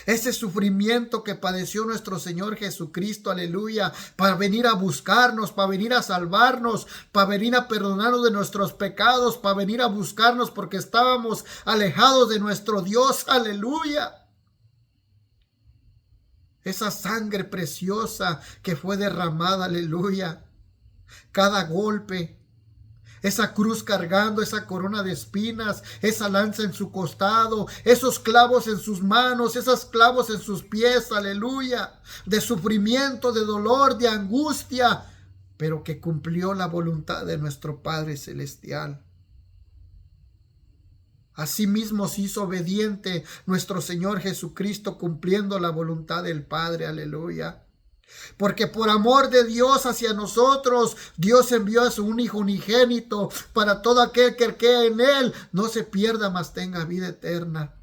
Ese sufrimiento que padeció nuestro Señor Jesucristo, aleluya, para venir a buscarnos, para venir a salvarnos, para venir a perdonarnos de nuestros pecados, para venir a buscarnos porque estábamos alejados de nuestro Dios, aleluya. Esa sangre preciosa que fue derramada, aleluya. Cada golpe, esa cruz cargando, esa corona de espinas, esa lanza en su costado, esos clavos en sus manos, esos clavos en sus pies, aleluya, de sufrimiento, de dolor, de angustia, pero que cumplió la voluntad de nuestro Padre Celestial. Asimismo se hizo obediente nuestro Señor Jesucristo, cumpliendo la voluntad del Padre, aleluya. Porque por amor de Dios hacia nosotros, Dios envió a su un Hijo unigénito para todo aquel que cree en Él no se pierda, mas tenga vida eterna.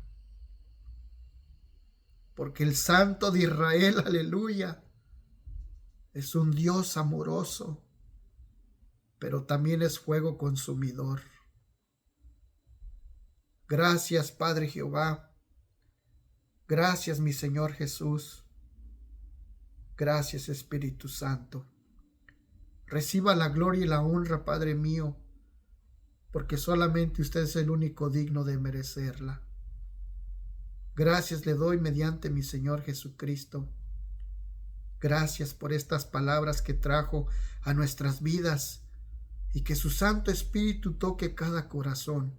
Porque el Santo de Israel, aleluya, es un Dios amoroso, pero también es fuego consumidor. Gracias, Padre Jehová. Gracias, mi Señor Jesús. Gracias, Espíritu Santo. Reciba la gloria y la honra, Padre mío, porque solamente usted es el único digno de merecerla. Gracias le doy mediante mi Señor Jesucristo. Gracias por estas palabras que trajo a nuestras vidas y que su Santo Espíritu toque cada corazón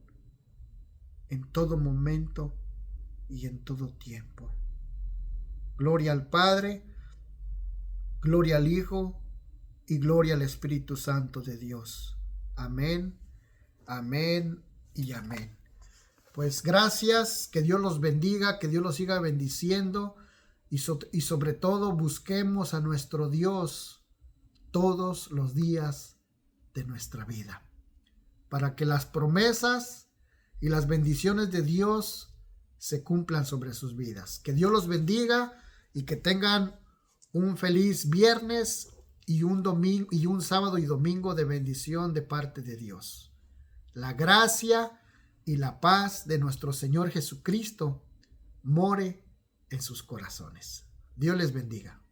en todo momento y en todo tiempo. Gloria al Padre, gloria al Hijo y gloria al Espíritu Santo de Dios. Amén, amén y amén. Pues gracias, que Dios los bendiga, que Dios los siga bendiciendo y sobre todo busquemos a nuestro Dios todos los días de nuestra vida, para que las promesas y las bendiciones de Dios se cumplan sobre sus vidas. Que Dios los bendiga y que tengan un feliz viernes y un domingo y un sábado y domingo de bendición de parte de Dios. La gracia y la paz de nuestro Señor Jesucristo more en sus corazones. Dios les bendiga.